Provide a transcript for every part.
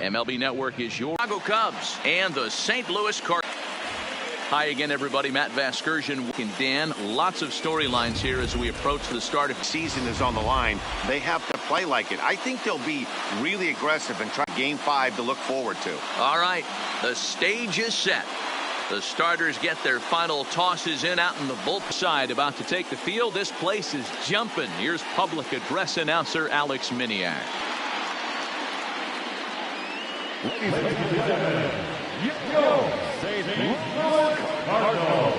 MLB Network is your Chicago Cubs and the St. Louis Cardinals. Hi again, everybody. Matt Vasgersian and Dan. Lots of storylines here as we approach the start of the season is on the line. They have to play like it. I think they'll be really aggressive and try Game 5 to look forward to. All right, the stage is set. The starters get their final tosses in out in the bullpen side, about to take the field. This place is jumping. Here's public address announcer Alex Miniak. Ladies and gentlemen, yo, St. Louis Cardinals.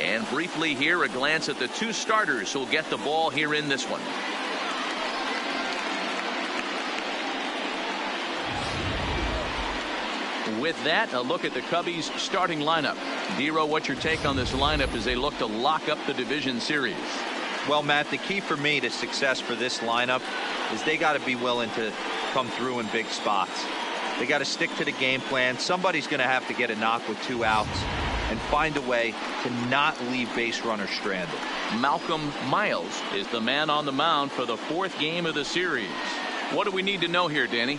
And briefly here, a glance at the two starters who'll get the ball here in this one. With that, a look at the Cubbies starting lineup. Dero, what's your take on this lineup as they look to lock up the division series? Well, Matt, the key for me to success for this lineup is they got to be willing to come through in big spots. They got to stick to the game plan. Somebody's going to have to get a knock with 2 outs and find a way to not leave base runners stranded. Malcolm Miles is the man on the mound for the 4th game of the series. What do we need to know here, Danny?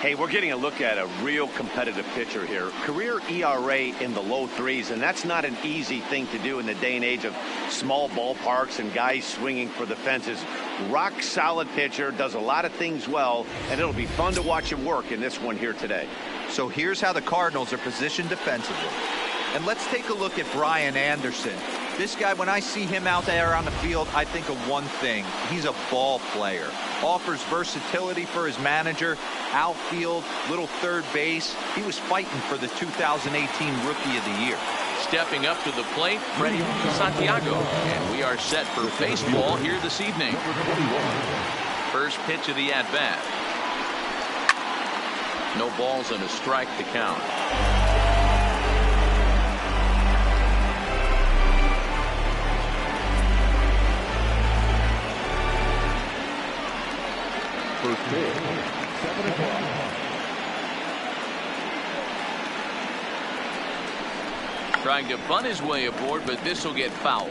Hey, we're getting a look at a real competitive pitcher here. Career ERA in the low 3s, and that's not an easy thing to do in the day and age of small ballparks and guys swinging for the fences. Rock solid pitcher, does a lot of things well, and it'll be fun to watch him work in this one here today. So here's how the Cardinals are positioned defensively. And let's take a look at Brian Anderson. This guy, when I see him out there on the field, I think of one thing. He's a ball player. Offers versatility for his manager. Outfield, little third base. He was fighting for the 2018 Rookie of the Year. Stepping up to the plate, Freddie Santiago. And we are set for baseball here this evening. First pitch of the at-bat. No balls and a strike to count. First pitch, 7 o'clock. Trying to bunt his way aboard, but this will get foul.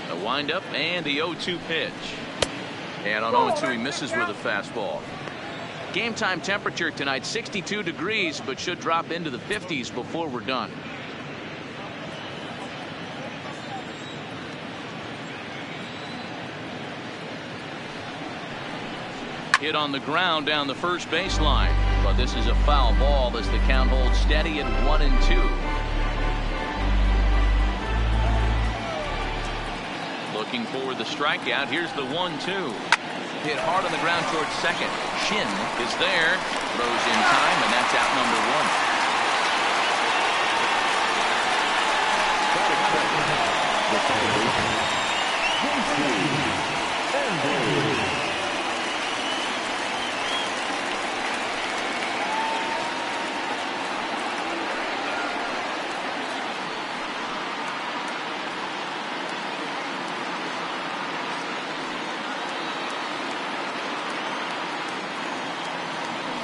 A windup and the 0-2 pitch. And on 0-2 he misses with a fastball. Game time temperature tonight 62 degrees, but should drop into the 50s before we're done. Hit on the ground down the first baseline, but this is a foul ball as the count holds steady at 1-2. Looking for the strikeout. Here's the 1-2. Hit hard on the ground towards second. Shin is there, throws in time, and that's out number 1.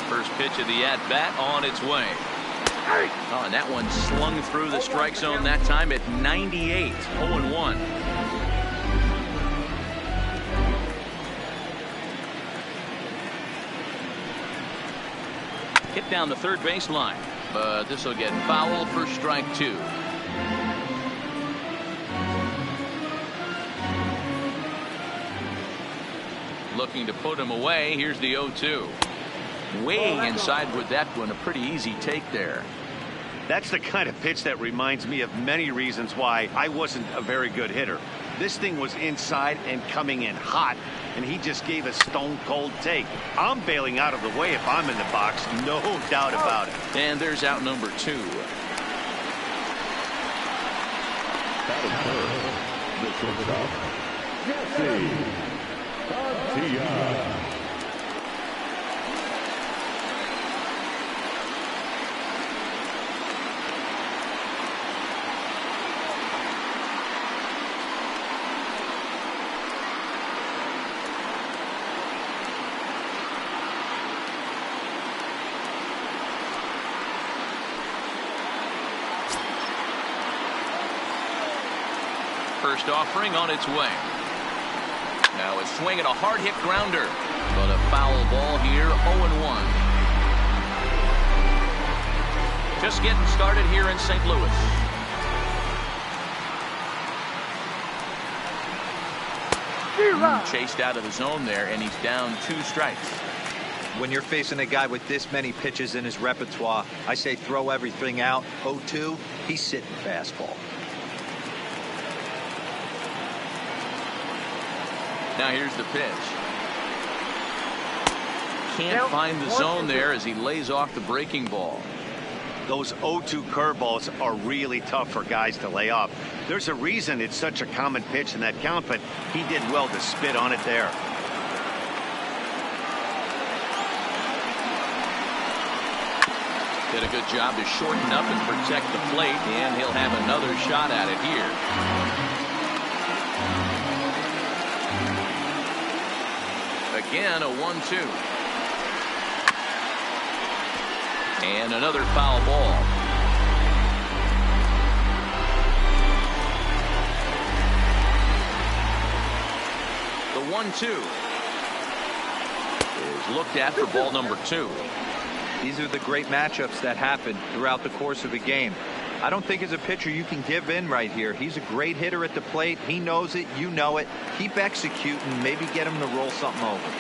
First pitch of the at-bat on its way. Oh, and that one slung through the strike zone that time at 98. 0-1. Hit down the third baseline, but this will get foul for strike 2. Looking to put him away. Here's the 0-2. Way inside with that one. A pretty easy take there. That's the kind of pitch that reminds me of many reasons why I wasn't a very good hitter. This thing was inside and coming in hot, and he just gave a stone cold take. I'm bailing out of the way if I'm in the box, no doubt about it. And there's out number 2. First offering on its way. Now a swing and a hard hit grounder, but a foul ball here. 0-1. Just getting started here in St. Louis. Chased out of the zone there, and he's down 2 strikes. When you're facing a guy with this many pitches in his repertoire, I say throw everything out. 0-2, he's sitting fastball. Now here's the pitch. Can't find the zone there as he lays off the breaking ball. Those 0-2 curveballs are really tough for guys to lay off. There's a reason it's such a common pitch in that count, but he did well to spit on it there. Did a good job to shorten up and protect the plate, and he'll have another shot at it here. Again, a 1-2. And another foul ball. The 1-2 is looked at for ball number 2. These are the great matchups that happen throughout the course of a game. I don't think as a pitcher you can give in right here. He's a great hitter at the plate. He knows it. You know it. Keep executing. Maybe get him to roll something over.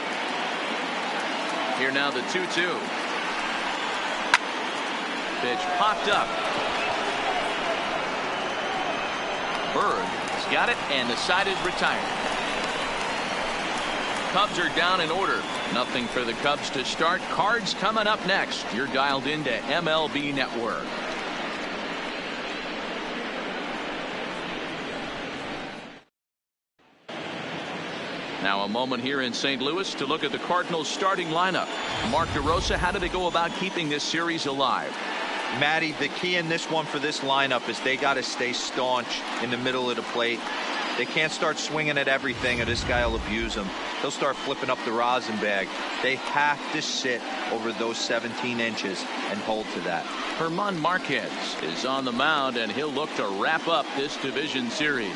Here now the 2-2. Pitch popped up. Berg has got it and decided retired. Cubs are down in order. Nothing for the Cubs to start. Cards coming up next. You're dialed into MLB Network. Now a moment here in St. Louis to look at the Cardinals starting lineup. Mark DeRosa, how do they go about keeping this series alive? Matty, the key in this one for this lineup is they got to stay staunch in the middle of the plate. They can't start swinging at everything or this guy will abuse them. He'll start flipping up the rosin bag. They have to sit over those 17 inches and hold to that. German Marquez is on the mound, and he'll look to wrap up this division series.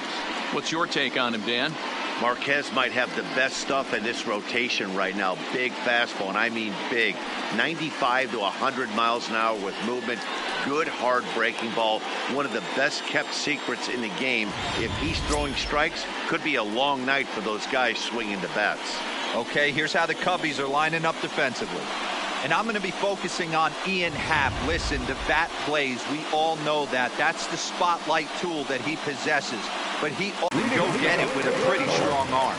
What's your take on him, Dan? Marquez might have the best stuff in this rotation right now. Big fastball, and I mean big. 95 to 100 miles an hour with movement. Good hard breaking ball. One of the best kept secrets in the game. If he's throwing strikes, could be a long night for those guys swinging the bats. Okay, here's how the Cubbies are lining up defensively. And I'm going to be focusing on Ian Happ. Listen, the bat plays. We all know that. That's the spotlight tool that he possesses. But he can go get it with a pretty strong arm.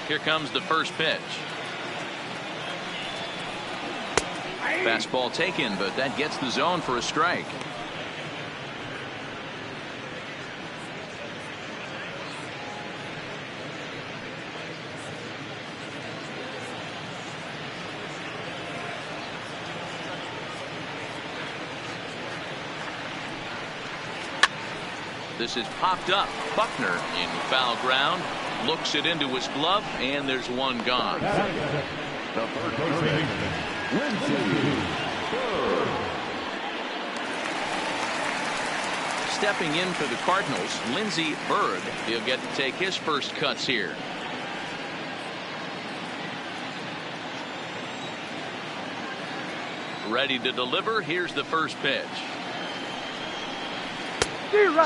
Here comes the first pitch. Fastball taken, but that gets the zone for a strike. This is popped up. Buckner in foul ground. Looks it into his glove, and there's one gone. The third baseman, Stepping in for the Cardinals, Lindsey Berg. He'll get to take his first cuts here. Ready to deliver. Here's the first pitch.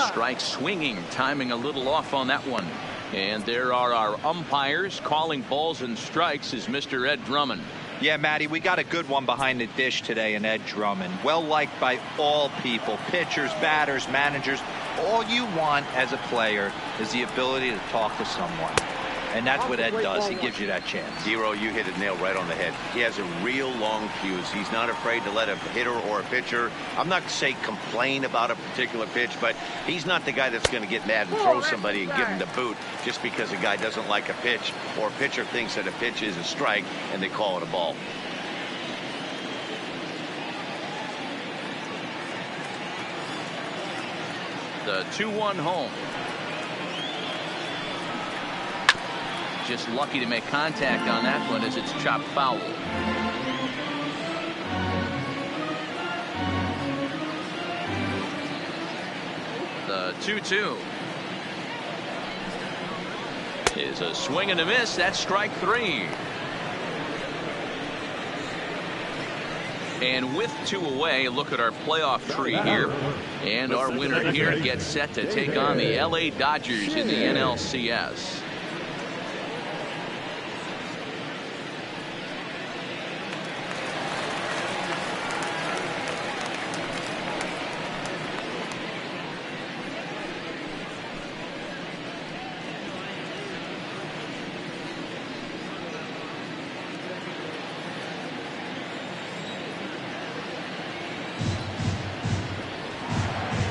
Strike swinging, timing a little off on that one. And there are our umpires calling balls and strikes is Mr. Ed Drummond. Yeah, Matty, we got a good one behind the dish today in Ed Drummond. Well liked by all people, pitchers, batters, managers. All you want as a player is the ability to talk to someone. And that's what Ed does. He gives you that chance. Zero, you hit it nail right on the head. He has a real long fuse. He's not afraid to let a hitter or a pitcher, I'm not to say complain about a particular pitch, but he's not the guy that's going to get mad and throw somebody and give him the boot just because a guy doesn't like a pitch or a pitcher thinks that a pitch is a strike and they call it a ball. The 2-1 home. Just lucky to make contact on that one as it's chopped foul. The 2-2 is a swing and a miss. That's strike 3. And with 2 away, look at our playoff tree here. And our winner here gets set to take on the LA Dodgers in the NLCS.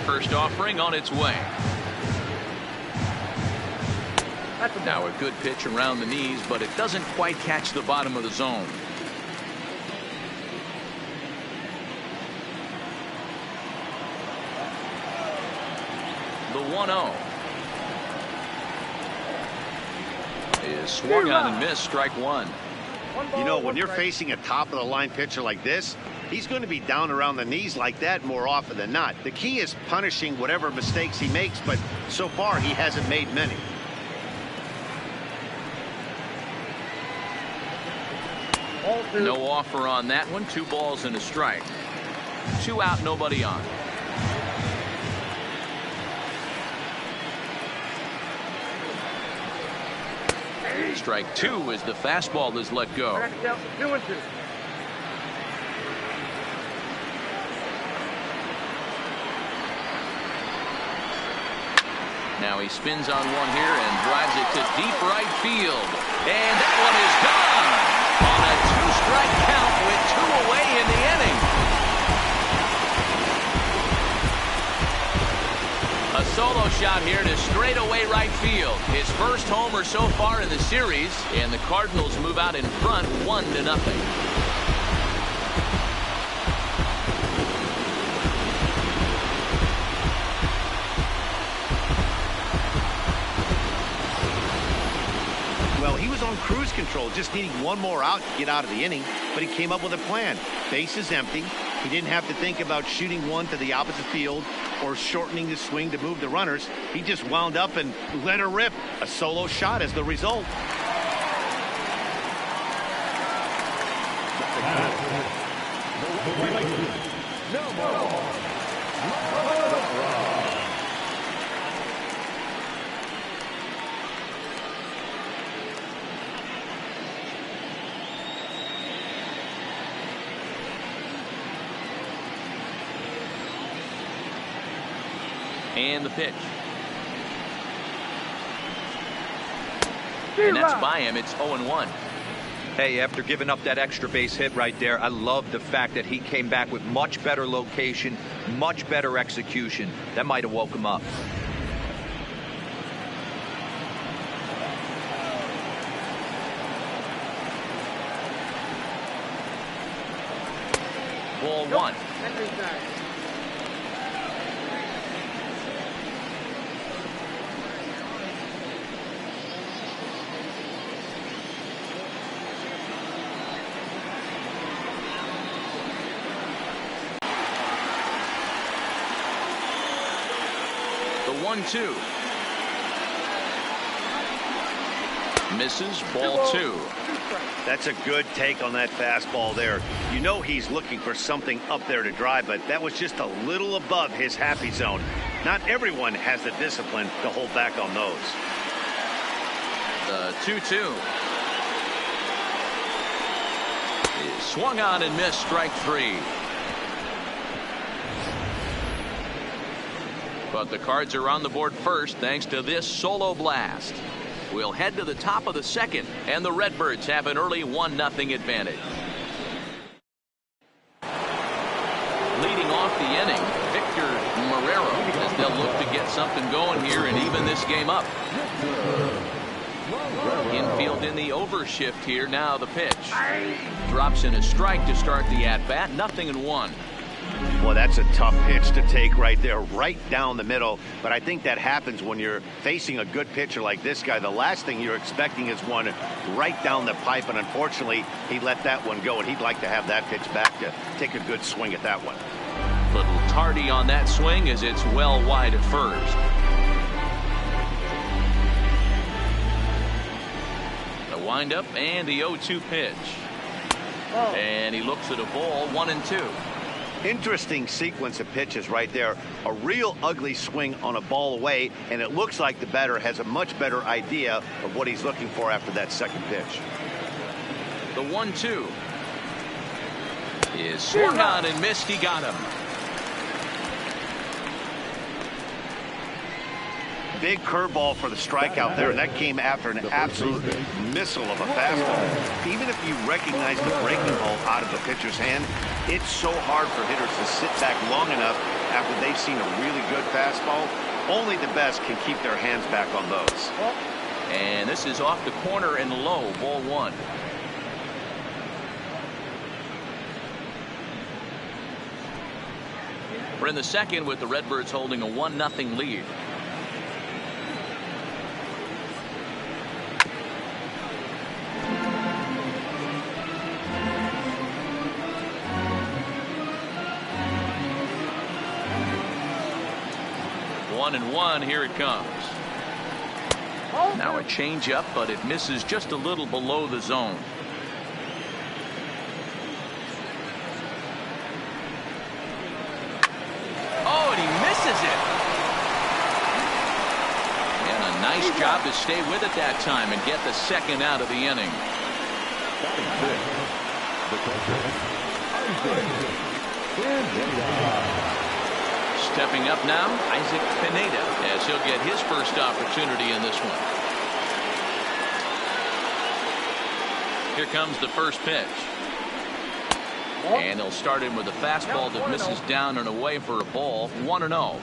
First offering on its way. Now a good pitch around the knees, but it doesn't quite catch the bottom of the zone. The 1-0 is swung on and missed. Strike 1. You know, when you're facing a top of the line pitcher like this, he's going to be down around the knees like that more often than not. The key is punishing whatever mistakes he makes, but so far he hasn't made many. No offer on that one. 2 balls and a strike. 2 out, nobody on. Strike 2 as the fastball is let go. Now he spins on one here and drives it to deep right field. And that one is gone on a 2-strike count with 2 away in the inning. A solo shot here to straightaway right field. His first homer so far in the series, and the Cardinals move out in front 1-0. Well, he was on cruise control, just needing one more out to get out of the inning, but he came up with a plan. Bases empty. He didn't have to think about shooting one to the opposite field or shortening the swing to move the runners. He just wound up and let her rip. A solo shot as the result. And the pitch. And that's by him. It's 0-1. Hey, after giving up that extra base hit right there, I love the fact that he came back with much better location, much better execution. That might have woke him up. Ball 1. The 1-2. Misses. Ball 2. That's a good take on that fastball there. You know he's looking for something up there to drive, but that was just a little above his happy zone. Not everyone has the discipline to hold back on those. The 2-2 is swung on and missed. Strike 3. But the Cards are on the board first thanks to this solo blast. We'll head to the top of the second, and the Redbirds have an early 1-0 advantage. Leading off the inning, Victor Marrero, as they'll look to get something going here and even this game up. Infield in the overshift here. Now the pitch. Drops in a strike to start the at-bat. 0-1. Well, that's a tough pitch to take right there, right down the middle. But I think that happens when you're facing a good pitcher like this guy. The last thing you're expecting is one right down the pipe, and unfortunately, he let that one go, and he'd like to have that pitch back to take a good swing at that one. Little tardy on that swing as it's well wide at first. The windup and the 0-2 pitch. And he looks at a ball, 1-2. Interesting sequence of pitches right there. A real ugly swing on a ball away, and it looks like the batter has a much better idea of what he's looking for after that second pitch. The 1-2 is swung on and missed. He got him. Big curveball for the strikeout there, and that came after an absolute missile of a fastball. Even if you recognize the breaking ball out of the pitcher's hand, it's so hard for hitters to sit back long enough after they've seen a really good fastball. Only the best can keep their hands back on those. And this is off the corner and low, ball 1. We're in the second with the Redbirds holding a 1-0 lead. One and one, here it comes. Now a changeup, but it misses just a little below the zone. Oh, and he misses it. And a nice job to stay with it that time and get the second out of the inning. Stepping up now, Isaac Pineda, as he'll get his first opportunity in this one. Here comes the first pitch. And he'll start him with a fastball that misses down and away for a ball, 1-0.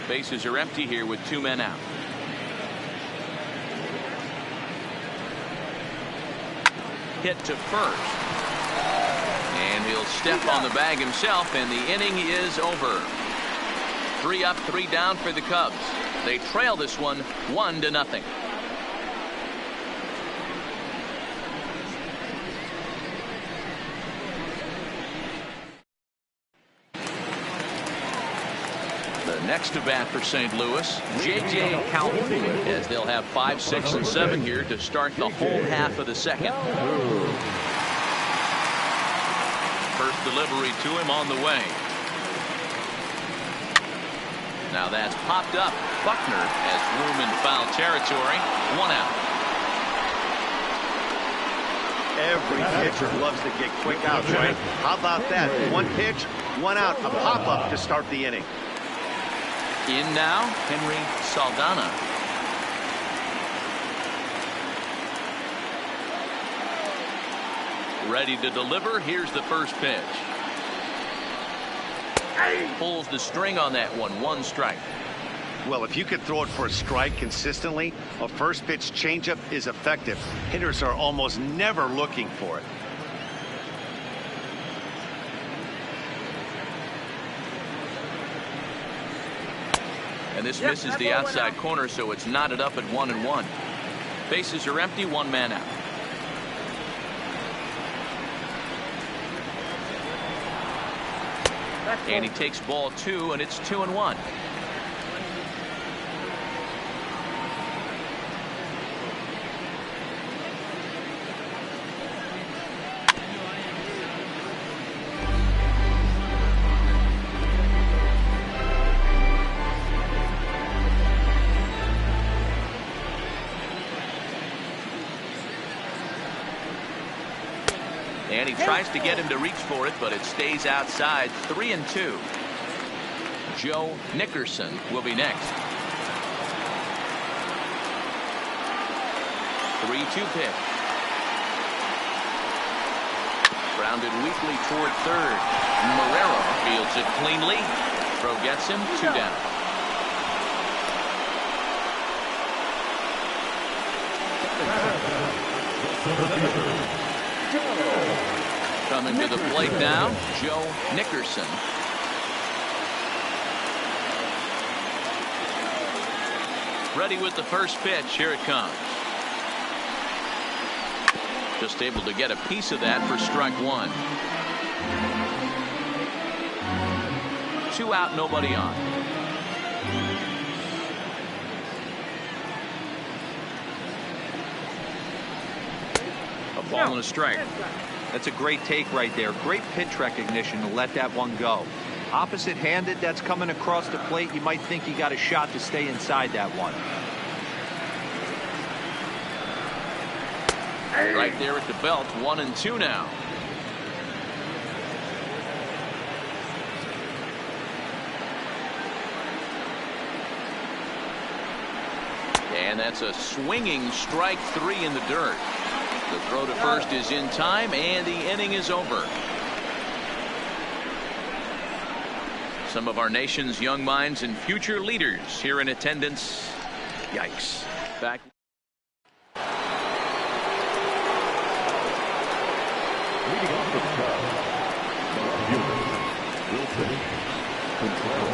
Bases are empty here with 2 men out. Hit to first. And he'll step on the bag himself, and the inning is over. 3 up, 3 down for the Cubs. They trail this one 1-0. The next to bat for St. Louis, J.J. Cowell, as they'll have 5, 6, and 7 here to start the home half of the second. First delivery to him on the way. Now that's popped up. Buckner has room in foul territory. 1 out. Every pitcher loves to get quick outs, right? How about that? 1 pitch, 1 out, a pop-up to start the inning. In now, Henry Saldana. Ready to deliver. Here's the first pitch. Pulls the string on that one. 1 strike. Well, if you could throw it for a strike consistently, a first pitch changeup is effective. Hitters are almost never looking for it. And this misses the outside corner, so it's knotted up at 1-1. Bases are empty, 1 man out. And he takes ball 2, and it's 2-1. And he tries to get him to reach for it, but it stays outside. 3-2. Joe Nickerson will be next. 3-2 pitch. Grounded weakly toward third. Marrero fields it cleanly. Throw gets him. 2 down. Coming to the plate now, Joe Nickerson. Ready with the first pitch. Here it comes. Just able to get a piece of that for strike one. 2 out, nobody on. A ball and a strike. That's a great take right there. Great pitch recognition to let that one go. Opposite-handed, that's coming across the plate. You might think you got a shot to stay inside that one. Right there at the belt. 1-2 now. And that's a swinging strike 3 in the dirt. The throw to first is in time, and the inning is over. Some of our nation's young minds and future leaders here in attendance. Yikes. Back. Leading off the top, will take control.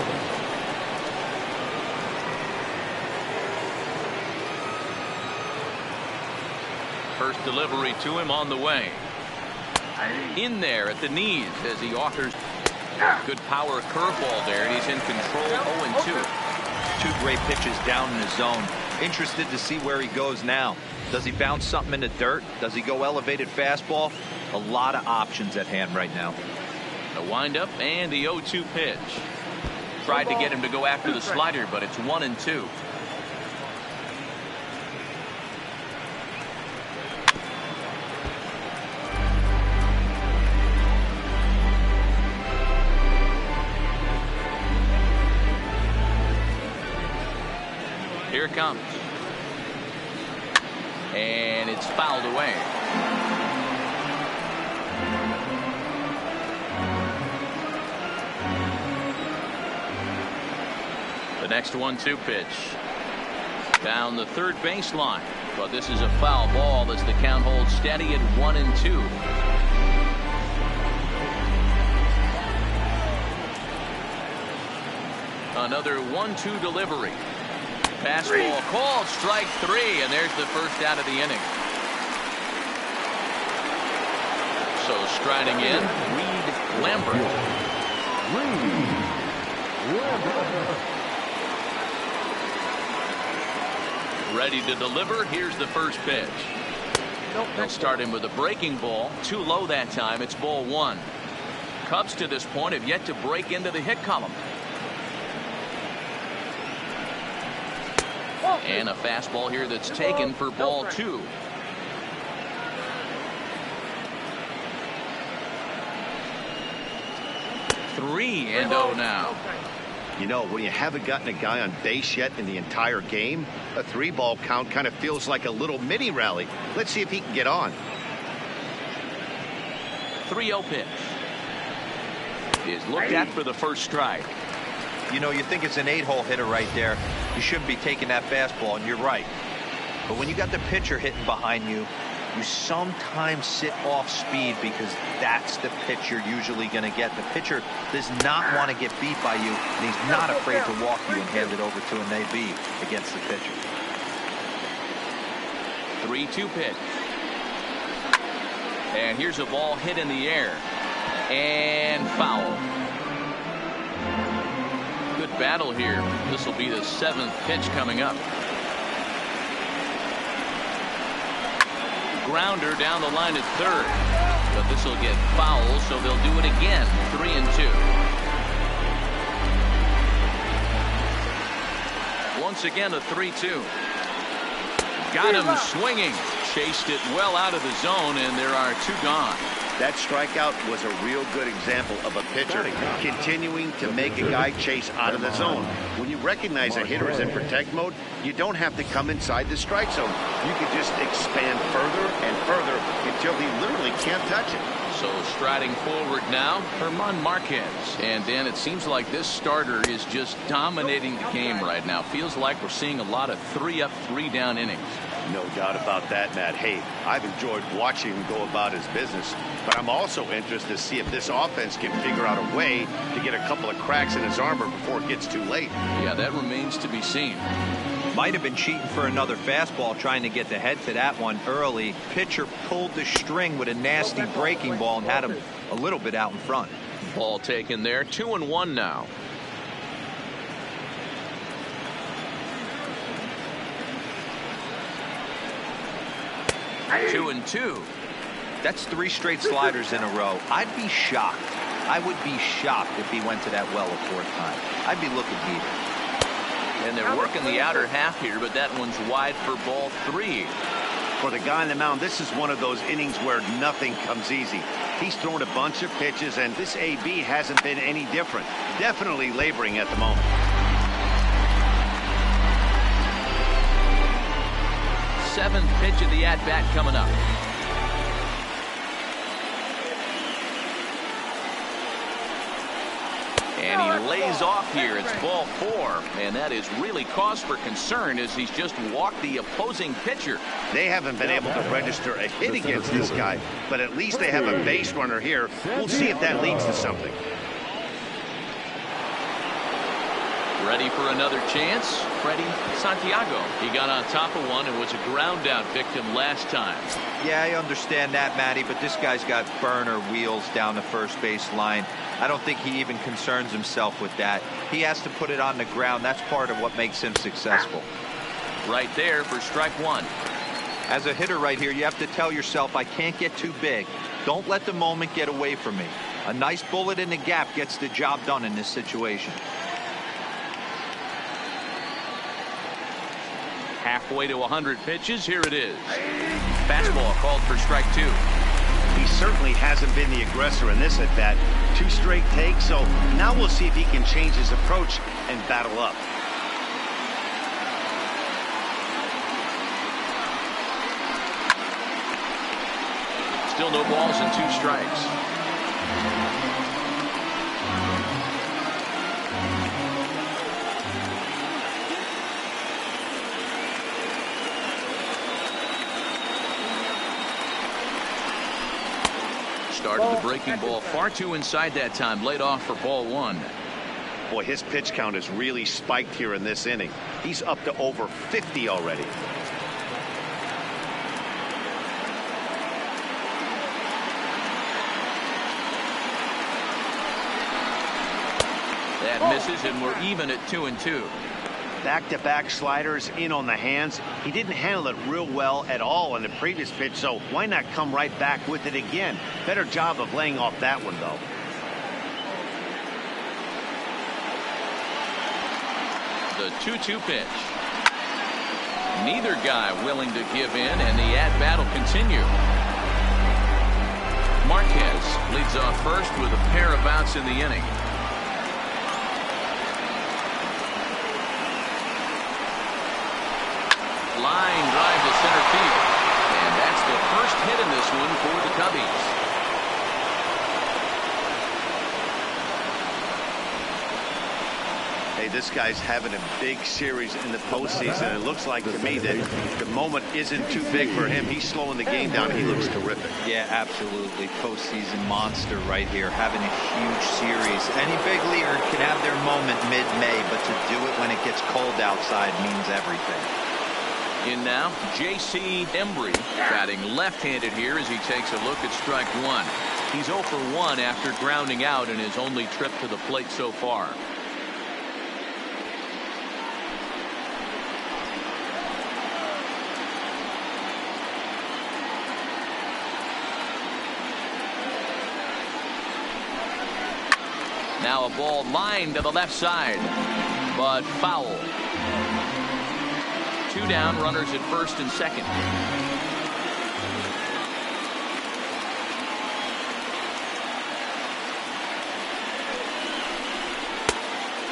First delivery to him on the way. In there at the knees as he offers. Good power curveball there, and he's in control. 0-2. 2 great pitches down in the zone. Interested to see where he goes now. Does he bounce something in the dirt? Does he go elevated fastball? A lot of options at hand right now. The windup and the 0-2 pitch. Tried to get him to go after the slider, but it's 1-2. Here it comes. And it's fouled away. The next 1-2 pitch. Down the third baseline. But this is a foul ball as the count holds steady at 1-2. Another 1-2 delivery. Fastball called, strike 3, and there's the first out of the inning. So striding in, Reed Lambert. Ready to deliver. Here's the first pitch. They'll start him with a breaking ball. Too low that time. It's ball 1. Cubs to this point have yet to break into the hit column. And a fastball here that's taken for ball 2. Three and 0 now. You know, when you haven't gotten a guy on base yet in the entire game, a 3-ball count kind of feels like a little mini rally. Let's see if he can get on. 3-0 pitch is looked at for the first strike. You know, you think it's an 8-hole hitter right there. You shouldn't be taking that fastball, and you're right. But when you got the pitcher hitting behind you, you sometimes sit off speed because that's the pitch you're usually going to get. The pitcher does not want to get beat by you, and he's not afraid to walk you and hand it over to an AB against the pitcher. 3-2 pitch. And here's a ball hit in the air. And foul. Good battle here. This will be the 7th pitch coming up. Grounder down the line at third. But this will get foul, so they'll do it again. 3-2. Once again, a 3-2. Got him swinging. Chased it well out of the zone, and there are 2 gone. That strikeout was a real good example of a pitcher continuing to make a guy chase out of the zone. When you recognize a hitter is in protect mode, you don't have to come inside the strike zone. You can just expand further and further until he literally can't touch it. So striding forward now, German Marquez. And Dan, it seems like this starter is just dominating the game right now. Feels like we're seeing a lot of 3-up, 3-down innings. No doubt about that, Matt. Hey, I've enjoyed watching him go about his business, but I'm also interested to see if this offense can figure out a way to get a couple of cracks in his armor before it gets too late. Yeah, that remains to be seen. Might have been cheating for another fastball, trying to get the head to that one early. Pitcher pulled the string with a nasty breaking ball and had him a little bit out in front. Ball taken there. 2-1 now. Two and two. That's 3 straight sliders in a row. I'd be shocked. I would be shocked if he went to that well a 4th time. I'd be looking deeper. And they're working the outer half here, but that one's wide for ball 3. For the guy on the mound, this is one of those innings where nothing comes easy. He's thrown a bunch of pitches, and this AB hasn't been any different. Definitely laboring at the moment. Seventh pitch of the at-bat coming up. And he lays off here. It's ball 4. And that is really cause for concern as he's just walked the opposing pitcher. They haven't been able to register a hit against this guy, but at least they have a base runner here. We'll see if that leads to something. Ready for another chance. Freddie Santiago. He got on top of one and was a ground out victim last time. Yeah, I understand that, Matty, but this guy's got burner wheels down the first base line. I don't think he even concerns himself with that. He has to put it on the ground. That's part of what makes him successful. Right there for strike 1. As a hitter right here, you have to tell yourself, I can't get too big. Don't let the moment get away from me. A nice bullet in the gap gets the job done in this situation. Halfway to 100 pitches. Here it is. Fastball called for strike 2. He certainly hasn't been the aggressor in this at bat. 2 straight takes, so now we'll see if he can change his approach and battle up. Still no balls and 2 strikes. Started the breaking ball far too inside that time. Laid off for ball 1. Boy, his pitch count has really spiked here in this inning. He's up to over 50 already. That misses, and we're even at 2-2. Back-to-back sliders in on the hands. He didn't handle it real well at all in the previous pitch, so why not come right back with it again? Better job of laying off that one, though. The 2-2 pitch. Neither guy willing to give in, and the at-bat will continue. Marquez leads off first with a pair of outs in the inning. Line drive to center field. And that's the first hit in this one for the Cubbies. Hey, this guy's having a big series in the postseason. It looks like to me that the moment isn't too big for him. He's slowing the game down. He looks terrific. Yeah, absolutely. Postseason monster right here, having a huge series. Any big leaguer can have their moment mid-May, but to do it when it gets cold outside means everything. In now, J.C. Embry batting left-handed here as he takes a look at strike 1. He's 0 for 1 after grounding out in his only trip to the plate so far. Now a ball lined to the left side, but foul. 2 down, runners at first and second.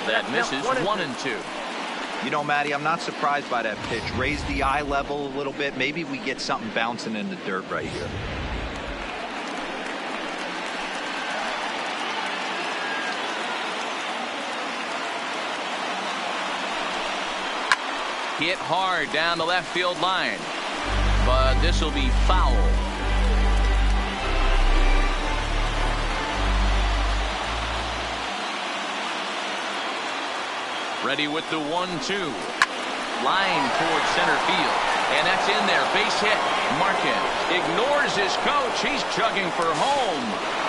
That misses. 1-2. You know, Matty, I'm not surprised by that pitch. Raise the eye level a little bit. Maybe we get something bouncing in the dirt right here. Hit hard down the left field line, but this will be foul. Ready with the 1-2. Line towards center field, and that's in there. Base hit. Marquez ignores his coach. He's chugging for home,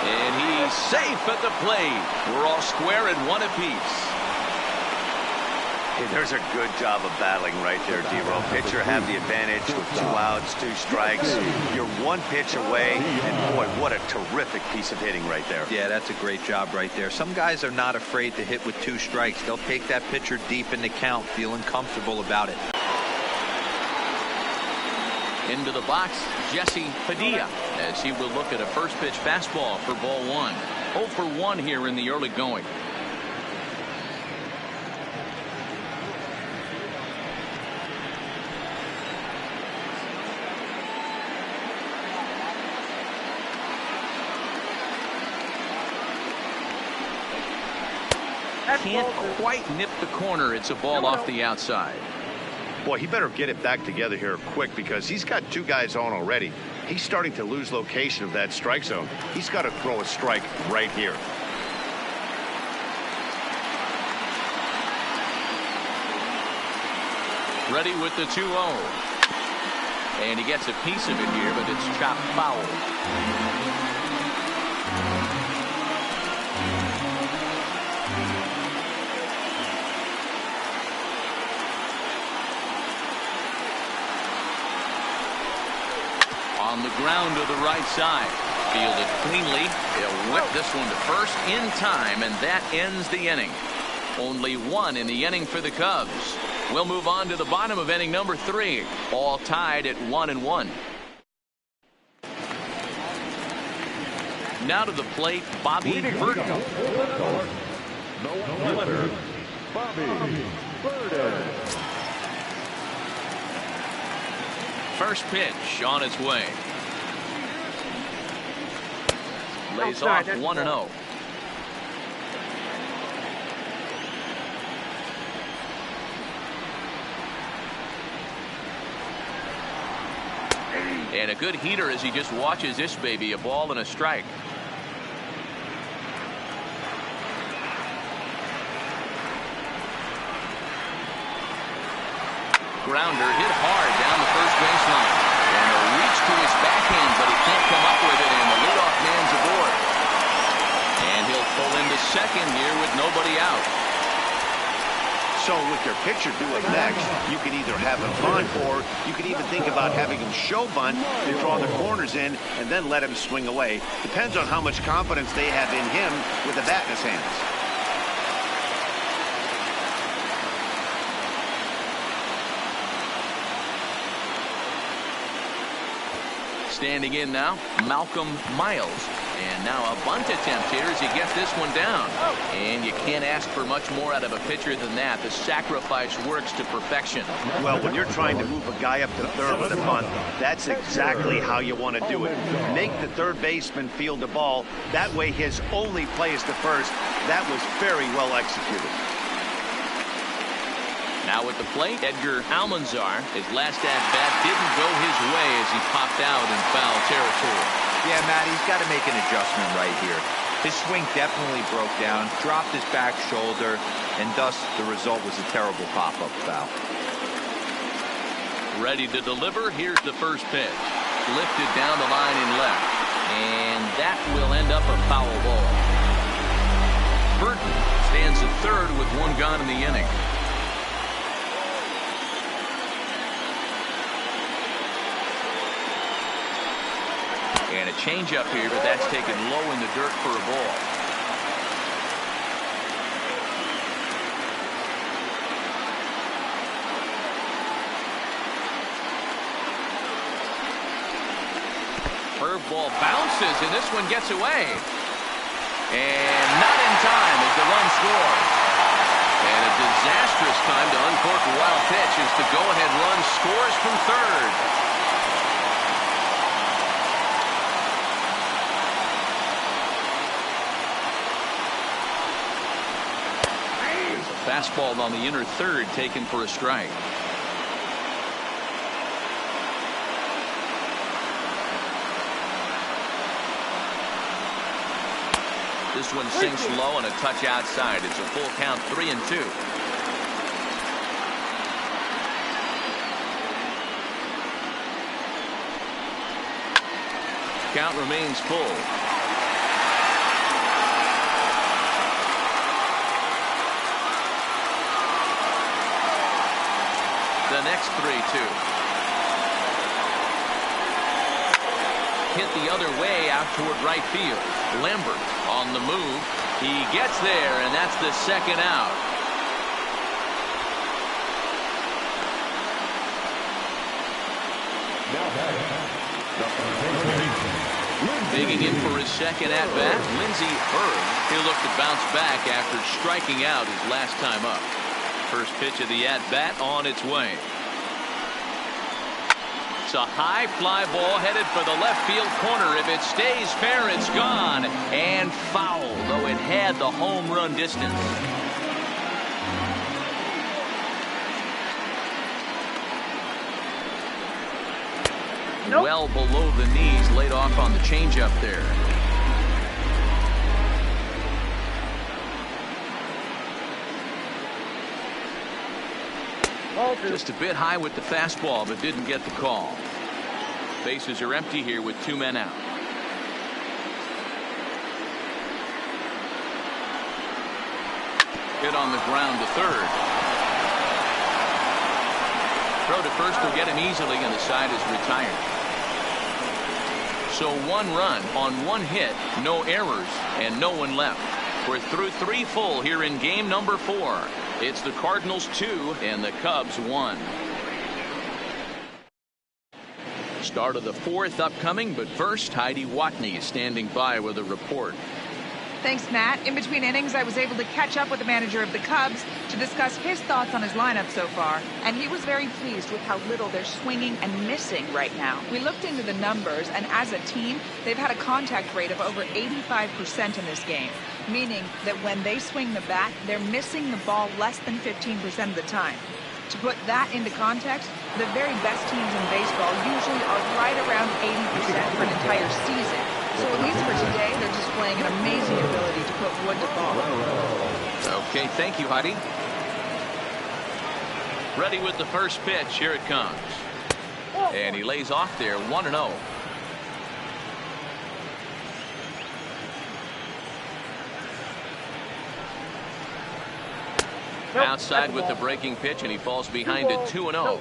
and he's safe at the plate. We're all square at one apiece. There's a good job of battling right there, D-Roll. Pitcher have the advantage with 2 outs, 2 strikes. You're 1 pitch away, and boy, what a terrific piece of hitting right there. Yeah, that's a great job right there. Some guys are not afraid to hit with 2 strikes. They'll take that pitcher deep in the count, feeling comfortable about it. Into the box, Jesse Padilla, as he will look at a first pitch fastball for ball 1. 0 for 1 here in the early going. Can't quite nip the corner. It's a ball off the outside. Boy, he better get it back together here quick because he's got 2 guys on already. He's starting to lose location of that strike zone. He's got to throw a strike right here. Ready with the 2-0. And he gets a piece of it here, but it's chopped foul. On the ground to the right side. Fielded cleanly. He'll whip this one to first in time, and that ends the inning. Only 1 in the inning for the Cubs. We'll move on to the bottom of inning number 3. All tied at 1-1. Now to the plate, Bobby Burton. No hitter, Bobby Burton. First pitch on its way. Lays off 1-0. And a good heater as he just watches this baby. A ball and a strike. Grounder hit hard down the first baseline. And a reach to his backhand, but he can't come up with it, and the leadoff man's aboard. And he'll pull into second here with nobody out. So with your pitcher doing next, you can either have him bunt, or you can even think about having him show bunt and draw the corners in and then let him swing away. Depends on how much confidence they have in him with the bat in his hands. Standing in now, Malcolm Miles. And now a bunt attempt here as he gets this one down. And you can't ask for much more out of a pitcher than that. The sacrifice works to perfection. Well, when you're trying to move a guy up to third with a bunt, that's exactly how you want to do it. Make the third baseman field the ball. That way his only play is to first. That was very well executed. Now at the plate, Edgar Almanzar. His last at-bat didn't go his way as he popped out in foul territory. Yeah, Matt, he's got to make an adjustment right here. His swing definitely broke down, dropped his back shoulder, and thus the result was a terrible pop-up foul. Ready to deliver. Here's the first pitch. Lifted down the line in left. And that will end up a foul ball. Burton stands at third with 1 gone in the inning. And a changeup here, but that's taken low in the dirt for a ball. Curveball bounces, and this one gets away. And not in time as the run scores. And a disastrous time to uncork a wild pitch as the go-ahead run scores from third. Fastball on the inner third taken for a strike. This one sinks low and a touch outside. It's a full count, 3-2. Count remains full. The next 3-2. Hit the other way out toward right field. Lambert on the move. He gets there, and that's the second out. Digging in for his second at-bat, Lindsey Berg. He'll look to bounce back after striking out his last time up. First pitch of the at-bat on its way. It's a high fly ball headed for the left field corner. If it stays fair, it's gone. And foul, though it had the home run distance. Nope. Well below the knees, laid off on the changeup there. Just a bit high with the fastball, but didn't get the call. Bases are empty here with 2 men out. Hit on the ground to third. Throw to first will get him easily, and the side is retired. So 1 run on 1 hit, no errors, and no one left. We're through 3 full here in game number 4. It's the Cardinals 2 and the Cubs 1. Start of the 4th upcoming, but first, Heidi Watney is standing by with a report. Thanks, Matt. In between innings, I was able to catch up with the manager of the Cubs to discuss his thoughts on his lineup so far, and he was very pleased with how little they're swinging and missing right now. We looked into the numbers, and as a team, they've had a contact rate of over 85% in this game, meaning that when they swing the bat, they're missing the ball less than 15% of the time. To put that into context, the very best teams in baseball usually are right around 80% for an entire season. So at least for today, they're displaying an amazing ability to put wood to ball. Okay, thank you, Heidi. Ready with the first pitch. Here it comes. And he lays off there, 1-0. Outside with the breaking pitch, and he falls behind it, 2-0.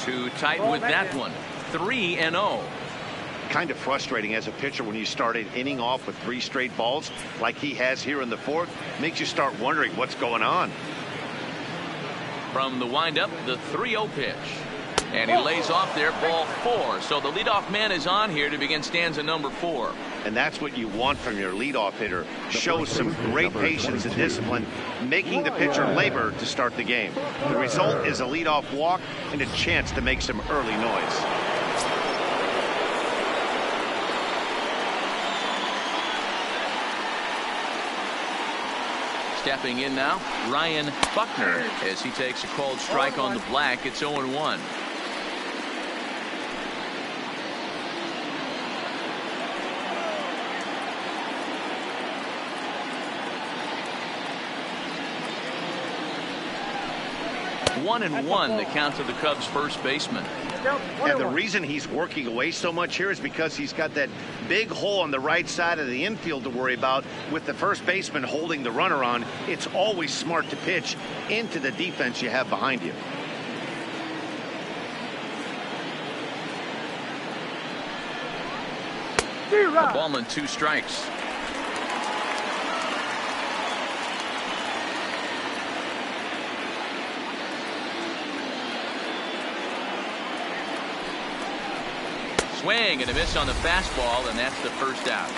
Too tight with that one. 3-0. Kind of frustrating as a pitcher when you start an inning off with 3 straight balls like he has here in the 4th. Makes you start wondering what's going on. From the windup, the 3-0 pitch. And he lays off there, ball 4. So the leadoff man is on here to begin stanza number 4. And that's what you want from your leadoff hitter. Shows some great patience and discipline, making the pitcher labor to start the game. The result is a leadoff walk and a chance to make some early noise. Stepping in now, Ryan Buckner, as he takes a called strike on the black. It's 0-1. One and one, the count to the Cubs' first baseman. And the reason he's working away so much here is because he's got that big hole on the right side of the infield to worry about. With the first baseman holding the runner on, it's always smart to pitch into the defense you have behind you. A ball and 2 strikes. Swing and a miss on the fastball, and that's the first out.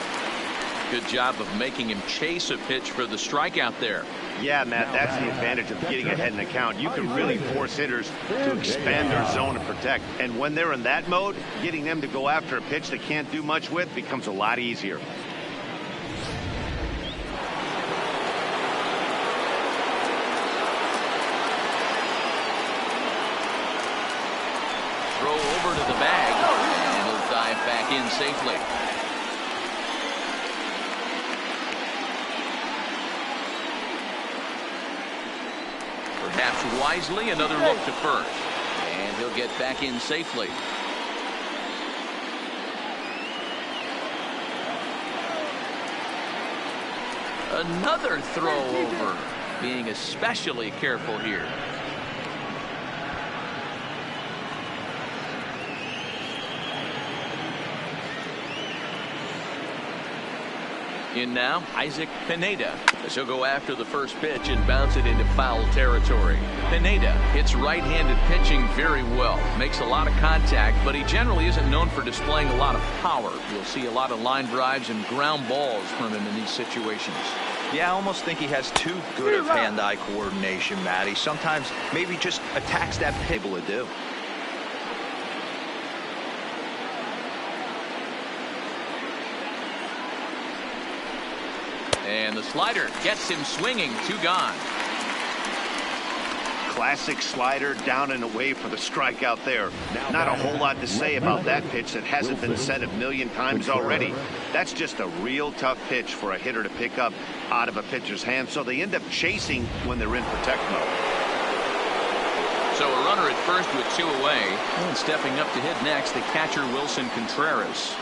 Good job of making him chase a pitch for the strikeout there. Yeah, Matt, that's the advantage of getting ahead in the count. You can really force hitters to expand their zone and protect. And when they're in that mode, getting them to go after a pitch they can't do much with becomes a lot easier. Throw over to the bag, and he'll dive back in safely. Perhaps wisely, another look to first. And he'll get back in safely. Another throw over. Being especially careful here. In now, Isaac Pineda, as he'll go after the first pitch and bounce it into foul territory. Pineda hits right-handed pitching very well. Makes a lot of contact, but he generally isn't known for displaying a lot of power. You'll see a lot of line drives and ground balls from him in these situations. Yeah, I almost think he has too good of hand-eye coordination, Matty. Sometimes maybe just attacks that pitch able to do. And the slider gets him swinging. 2 gone. Classic slider down and away for the strikeout there. Not a whole lot to say about that pitch that hasn't been said a million times already. That's just a real tough pitch for a hitter to pick up out of a pitcher's hand, so they end up chasing when they're in protect mode. So a runner at first with 2 away. And stepping up to hit next, the catcher Wilson Contreras.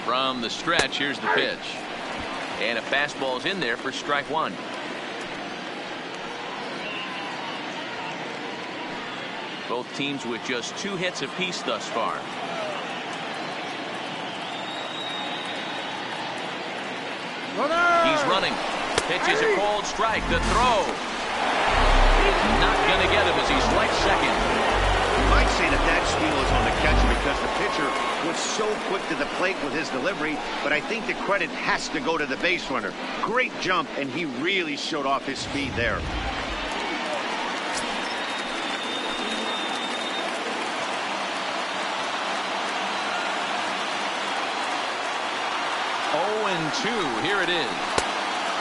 From the stretch, here's the pitch. And a fastball's in there for strike 1. Both teams with just 2 hits apiece thus far. He's running. Pitch is a cold strike. The throw. Not going to get him as he swipes second. You might say that steal is on the catcher because the pitcher was so quick to the plate with his delivery, but I think the credit has to go to the base runner. Great jump, and he really showed off his speed there. Oh, 2. Here it is.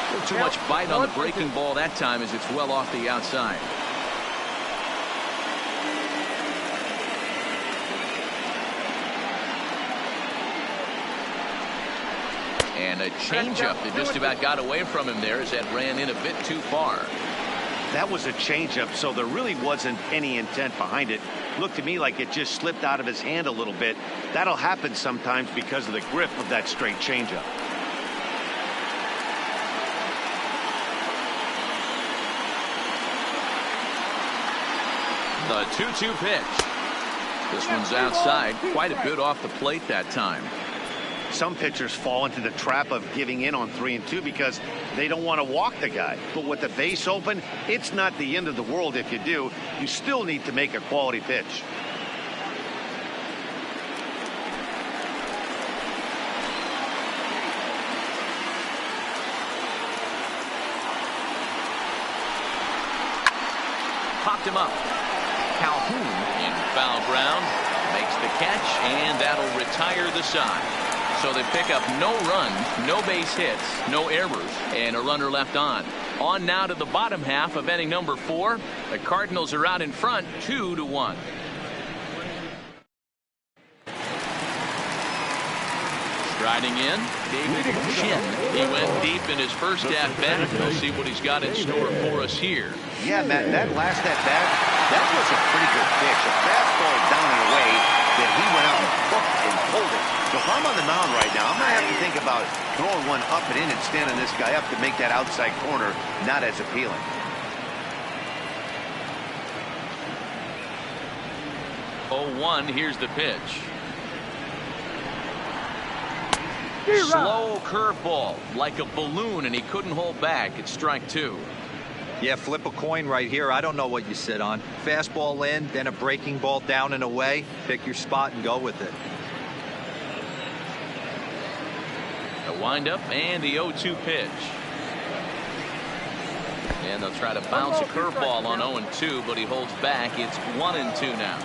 A little too much bite on the breaking ball that time as it's well off the outside. And a changeup that just about got away from him there as that ran in a bit too far. That was a changeup, so there really wasn't any intent behind it. Looked to me like it just slipped out of his hand a little bit. That'll happen sometimes because of the grip of that straight changeup. The 2-2 pitch. This one's outside, quite a bit off the plate that time. Some pitchers fall into the trap of giving in on 3-2 because they don't want to walk the guy. But with the base open, it's not the end of the world if you do. You still need to make a quality pitch. Popped him up. Calhoun in foul ground makes the catch, and that'll retire the side. So they pick up no runs, no base hits, no errors, and a runner left on. On now to the bottom half of inning number 4. The Cardinals are out in front 2-1. Striding in, David Chin. He went deep in his first at-bat. We'll see what he's got in store for us here. Yeah, Matt, that last at-bat, that was a pretty good pitch. A fastball down and away that he went out and hooked and pulled it. So if I'm on the mound right now, I'm going to have to think about throwing one up and in and standing this guy up to make that outside corner not as appealing. 0-1. Here's the pitch. Slow curveball like a balloon, and he couldn't hold back. It's strike 2. Yeah, flip a coin right here. I don't know what you sit on. Fastball in, then a breaking ball down and away. Pick your spot and go with it. The windup and the 0-2 pitch. And they'll try to bounce a curveball on 0-2, but he holds back. It's 1-2 now.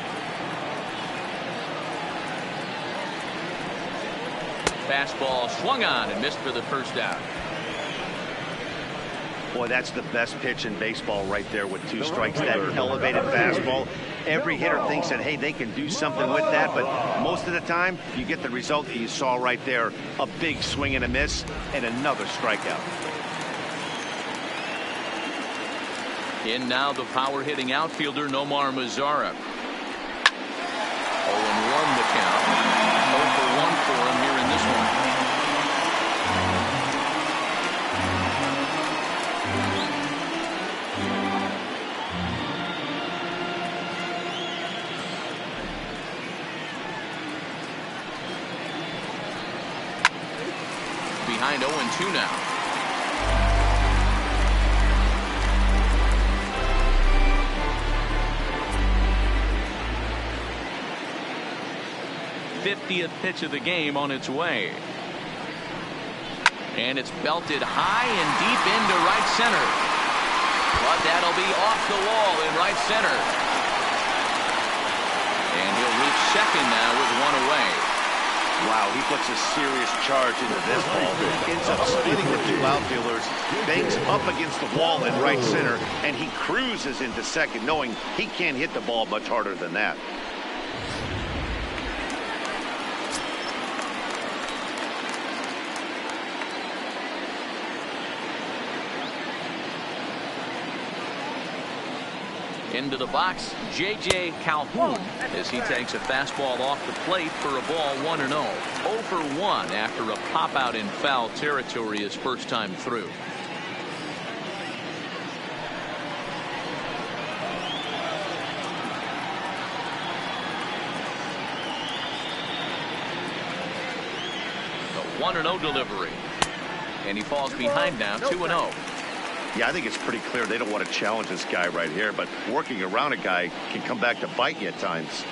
Fastball swung on and missed for the first out. Boy, that's the best pitch in baseball right there with 2 strikes. That elevated fastball. Every hitter thinks that, hey, they can do something with that, but most of the time you get the result that you saw right there. A big swing and a miss and another strikeout. In now the power hitting outfielder Nomar Mazara. 0-1 the count. 0-for-1 for him here in this one. Behind 0-2 now. '50th pitch of the game on its way. And it's belted high and deep into right center. But that'll be off the wall in right center. And he'll reach second now with 1 away. Wow, he puts a serious charge into this ball. Ends up splitting the 2 outfielders. Banks up against the wall in right center. And he cruises into second, knowing he can't hit the ball much harder than that. Into the box, J.J. Calhoun as he takes a fastball off the plate for a ball 1-0. 0-for-1 after a pop out in foul territory his first time through. The 1-0 delivery. And he falls behind now 2-0. Yeah, I think it's pretty clear they don't want to challenge this guy right here, but working around a guy can come back to bite you at times.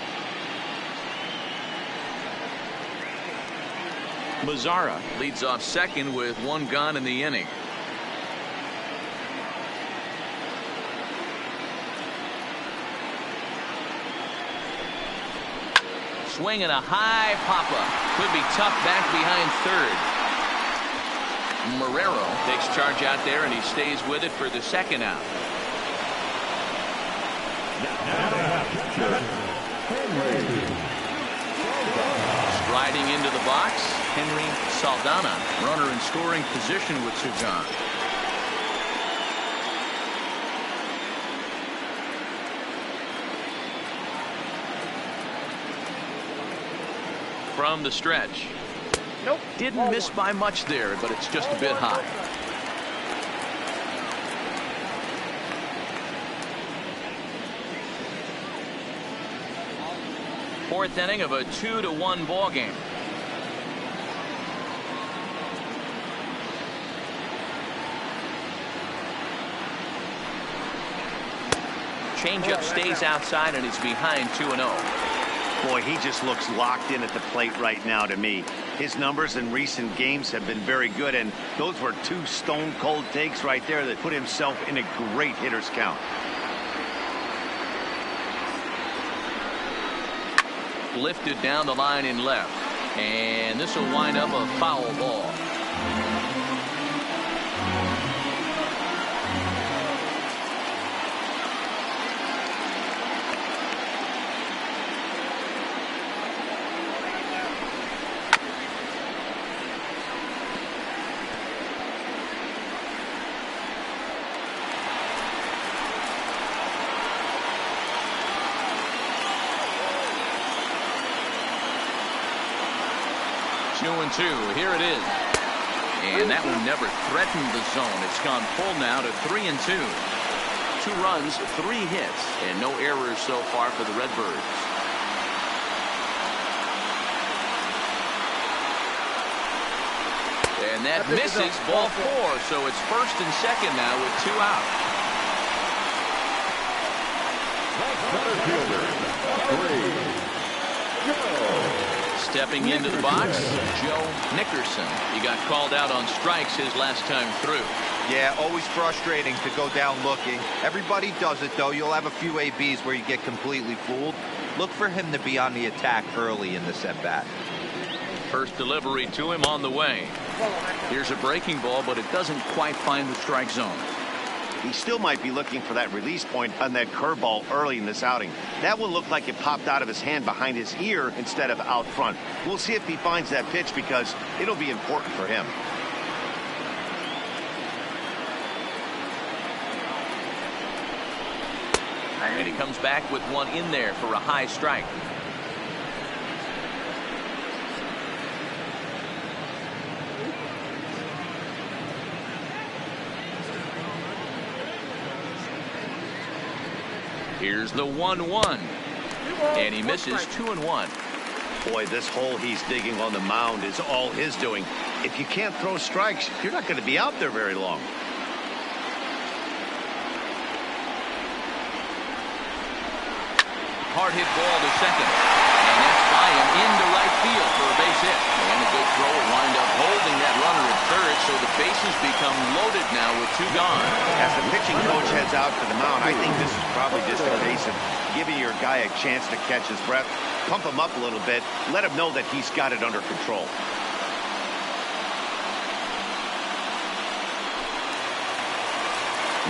Mazara leads off second with 1 gone in the inning. Swing and a high pop-up. Could be tough back behind third. Marrero takes charge out there, and he stays with it for the second out. Striding into the box, Henry Saldana, runner in scoring position with Sujan. From the stretch. Nope. Didn't miss by much there, but it's just a bit high. Fourth inning of a 2-1 ball game. Changeup stays outside and is behind 2-0. Boy, he just looks locked in at the plate right now to me. His numbers in recent games have been very good, and those were 2 stone-cold takes right there that put himself in a great hitter's count. Lifted down the line in left, and this will wind up a foul ball. Two. Here it is. And that one never threatened the zone. It's gone full now to 3-2. 2 runs, 3 hits, and no errors so far for the Redbirds. And that misses ball 4, so it's first and second now with 2 out. Center fielder, 3, Joe. Stepping into the box, Joe Nickerson. He got called out on strikes his last time through. Yeah, always frustrating to go down looking. Everybody does it, though. You'll have a few ABs where you get completely fooled. Look for him to be on the attack early in this at-bat. First delivery to him on the way. Here's a breaking ball, but it doesn't quite find the strike zone. He still might be looking for that release point on that curveball early in this outing. That one looked like it popped out of his hand behind his ear instead of out front. We'll see if he finds that pitch because it'll be important for him. And he comes back with one in there for a high strike. Here's the 1-1. And he misses 2-1. Boy, this hole he's digging on the mound is all his doing. If you can't throw strikes, you're not going to be out there very long. Hard hit ball to second. And that's by him into right field for a base hit. And a good throw will wind up holding that runner at third, so the bases become loaded now with 2 gone. As the pitching coach heads out to the mound, I think this is probably just a case of giving your guy a chance to catch his breath, pump him up a little bit, let him know that he's got it under control.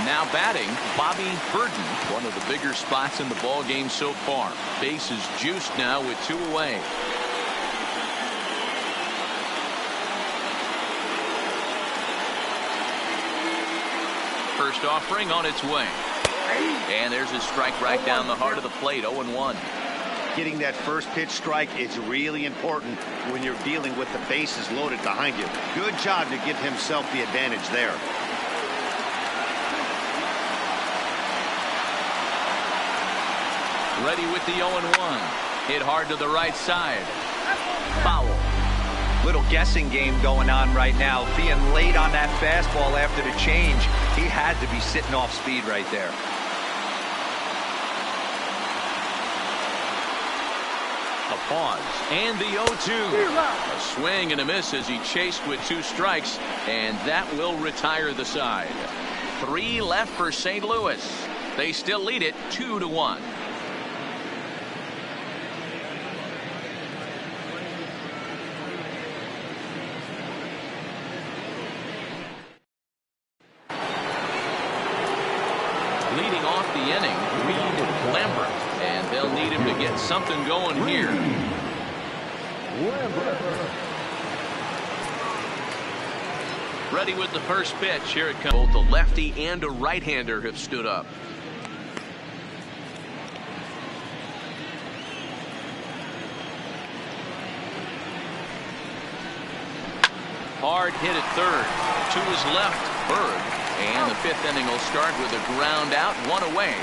Now batting, Bobby Burden, one of the bigger spots in the ball game so far. Base is juiced now with 2 away. First offering on its way. And there's a strike right down the heart of the plate, 0-1. Getting that first pitch strike is really important when you're dealing with the bases loaded behind you. Good job to give himself the advantage there. Ready with the 0-1. Hit hard to the right side. Foul. Little guessing game going on right now. Being late on that fastball after the change, he had to be sitting off speed right there. A pause and the 0-2. A swing and a miss as he chased with 2 strikes, and that will retire the side. 3 left for St. Louis. They still lead it 2-1. Leading off the inning, Reed Lambert, and they'll need him to get something going here. Ready with the first pitch. Here it comes. Both a lefty and a right-hander have stood up. Hard hit at third. To his left, Berg. And the 5th inning will start with a ground out, 1 away.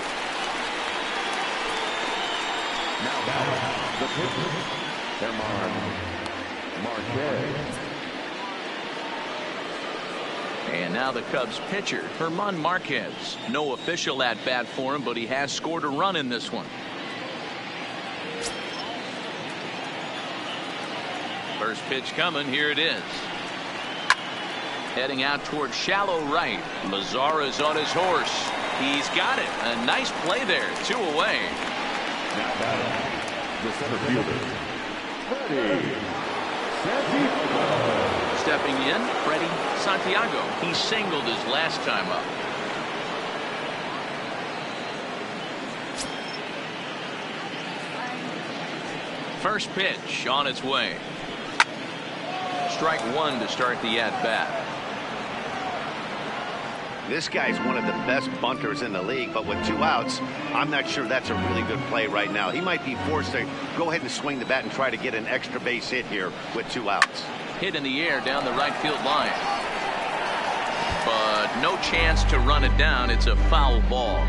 Now the pitcher, Herman Marquez. And now the Cubs pitcher, Herman Marquez. No official at bat for him, but he has scored a run in this one. First pitch coming. Here it is. Heading out towards shallow right. Mazara's on his horse. He's got it. A nice play there. 2 away. Now batting, the center fielder, Freddie Santiago. Stepping in, Freddie Santiago. He singled his last time up. First pitch on its way. Strike 1 to start the at-bat. This guy's one of the best bunters in the league, but with 2 outs, I'm not sure that's a really good play right now. He might be forced to go ahead and swing the bat and try to get an extra base hit here with 2 outs. Hit in the air down the right field line. But no chance to run it down. It's a foul ball.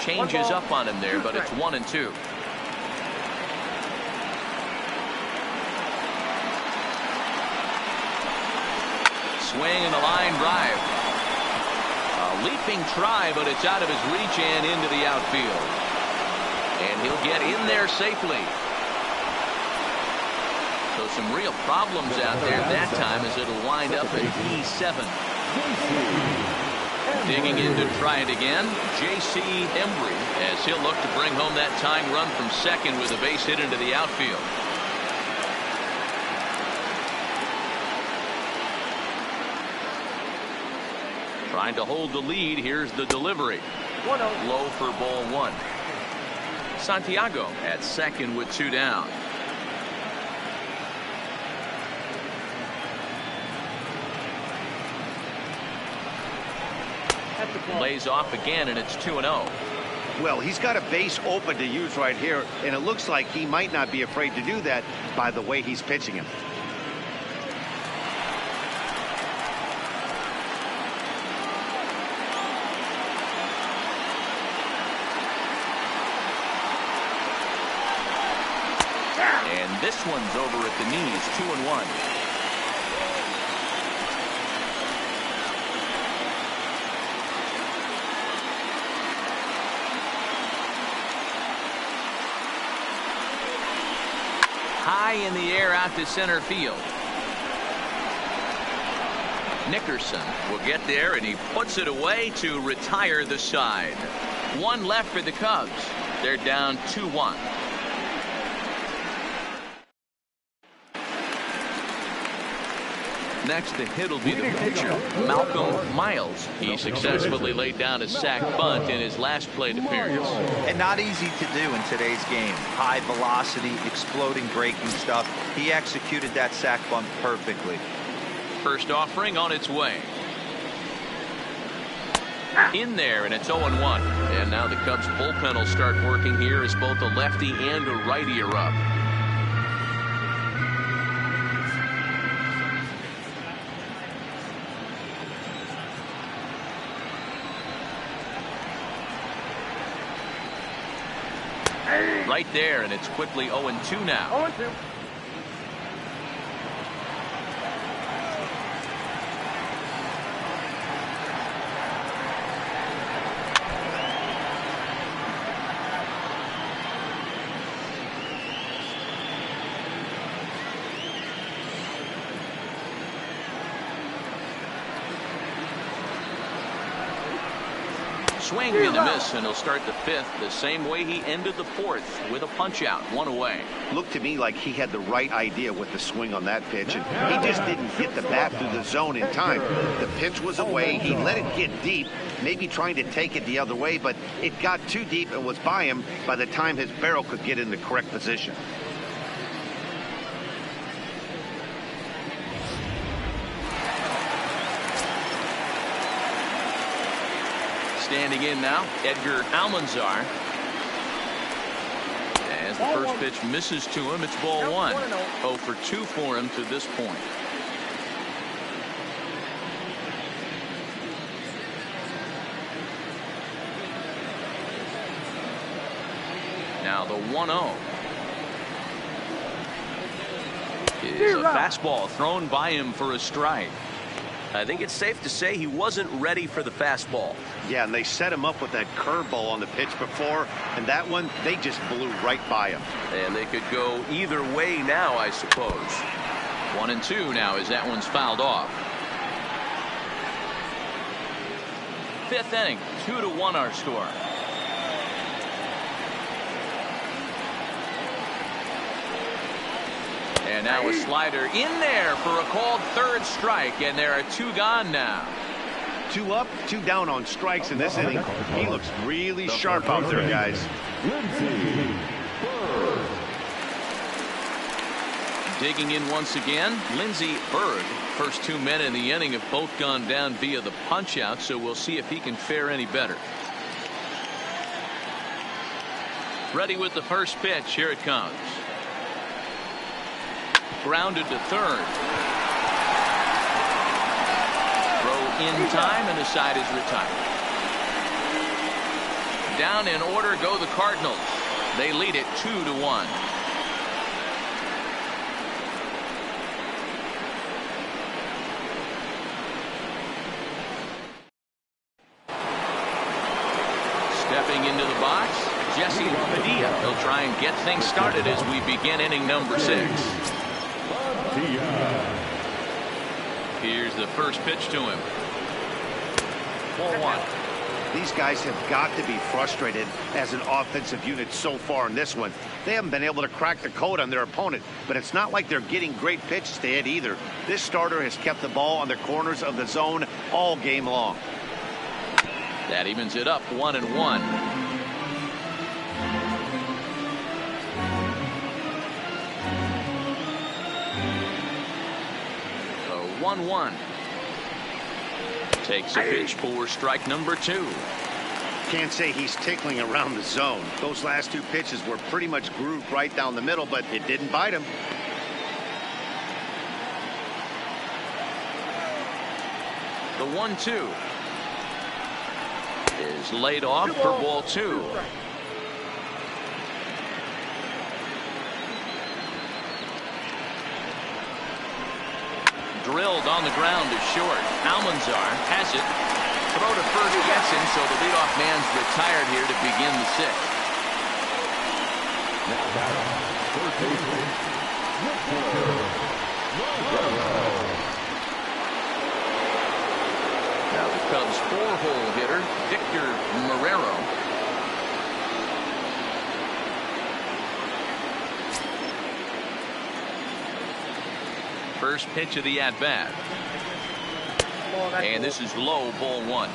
changes up on him there, but it's 1-2. Swing and a line drive. A leaping try, but it's out of his reach and into the outfield. And he'll get in there safely. So some real problems out there that time as it'll wind up at E7. Digging in to try it again, J.C. Embry, as he'll look to bring home that tying run from second with a base hit into the outfield. Trying to hold the lead. Here's the delivery. Low for ball one. Santiago at second with 2 down. Lays off again, and it's 2-0. Well, he's got a base open to use right here, and it looks like he might not be afraid to do that by the way he's pitching him. And this one's over at the knees, 2-1. High in the air out to center field. Nickerson will get there, and he puts it away to retire the side. 1 left for the Cubs. They're down 2-1. Next to hit will be the pitcher, Malcolm Miles. He successfully laid down a sac bunt in his last plate appearance. And not easy to do in today's game. High velocity, exploding breaking stuff. He executed that sac bunt perfectly. First offering on its way. In there, and it's 0-1. And now the Cubs bullpen will start working here as both a lefty and a righty are up. Right there, and it's quickly 0-2 now. 0-2. Swing and a miss, and he'll start the 5th the same way he ended the 4th with a punch out, 1 away. Looked to me like he had the right idea with the swing on that pitch, and he just didn't get the bat through the zone in time. The pitch was away. He let it get deep, maybe trying to take it the other way, but it got too deep and was by him by the time his barrel could get in the correct position. Standing in now, Edgar Almanzar. As the first pitch misses to him, it's ball 1. 0 for 2 for him to this point. Now the 1-0 is a fastball thrown by him for a strike. I think it's safe to say he wasn't ready for the fastball. Yeah, and they set him up with that curveball on the pitch before, and that one, they just blew right by him. And they could go either way now, I suppose. 1-2 now as that one's fouled off. 5th inning, 2-1 our score. And now a slider in there for a called 3rd strike, and there are 2 gone now. 2 up, 2 down on strikes in this inning. He looks really sharp out there, guys. Digging in once again, Lindsey Berg. First 2 men in the inning have both gone down via the punch out, so we'll see if he can fare any better. Ready with the first pitch. Here it comes. Grounded to 3rd. Throw in time, and the side is retired. Down in order go the Cardinals. They lead it 2-1. Stepping into the box, Jessie-JP. He'll try and get things started as we begin inning number 6. Here's the first pitch to him. 4-1. These guys have got to be frustrated as an offensive unit so far in this one. They haven't been able to crack the code on their opponent, but it's not like they're getting great pitches to hit either. This starter has kept the ball on the corners of the zone all game long. That evens it up 1-1. 1-1. Takes a pitch for strike number 2. Can't say he's tickling around the zone. Those last 2 pitches were pretty much grooved right down the middle, but it didn't bite him. The 1-2 is laid off for ball 2. Drilled on the ground to short. Almanzar has it. Throw to first gets him, so the leadoff man's retired here to begin the 6th. Now the Cubs' 4-hole hitter, Victor Marrero. First pitch of the at-bat. And this is low, ball 1.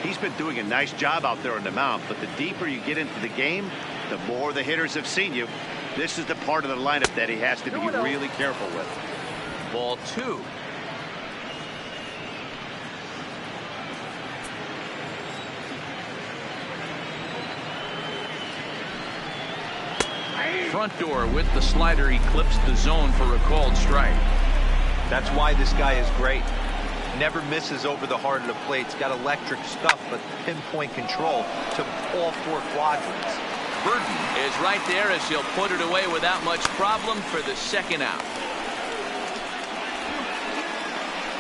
He's been doing a nice job out there on the mound, but the deeper you get into the game, the more the hitters have seen you. This is the part of the lineup that he has to be really careful with. Ball 2. Front door with the slider eclipsed the zone for a called strike. That's why this guy is great. Never misses over the heart of the plate. He's got electric stuff, but pinpoint control to all 4 quadrants. Burton is right there as he'll put it away without much problem for the 2nd out.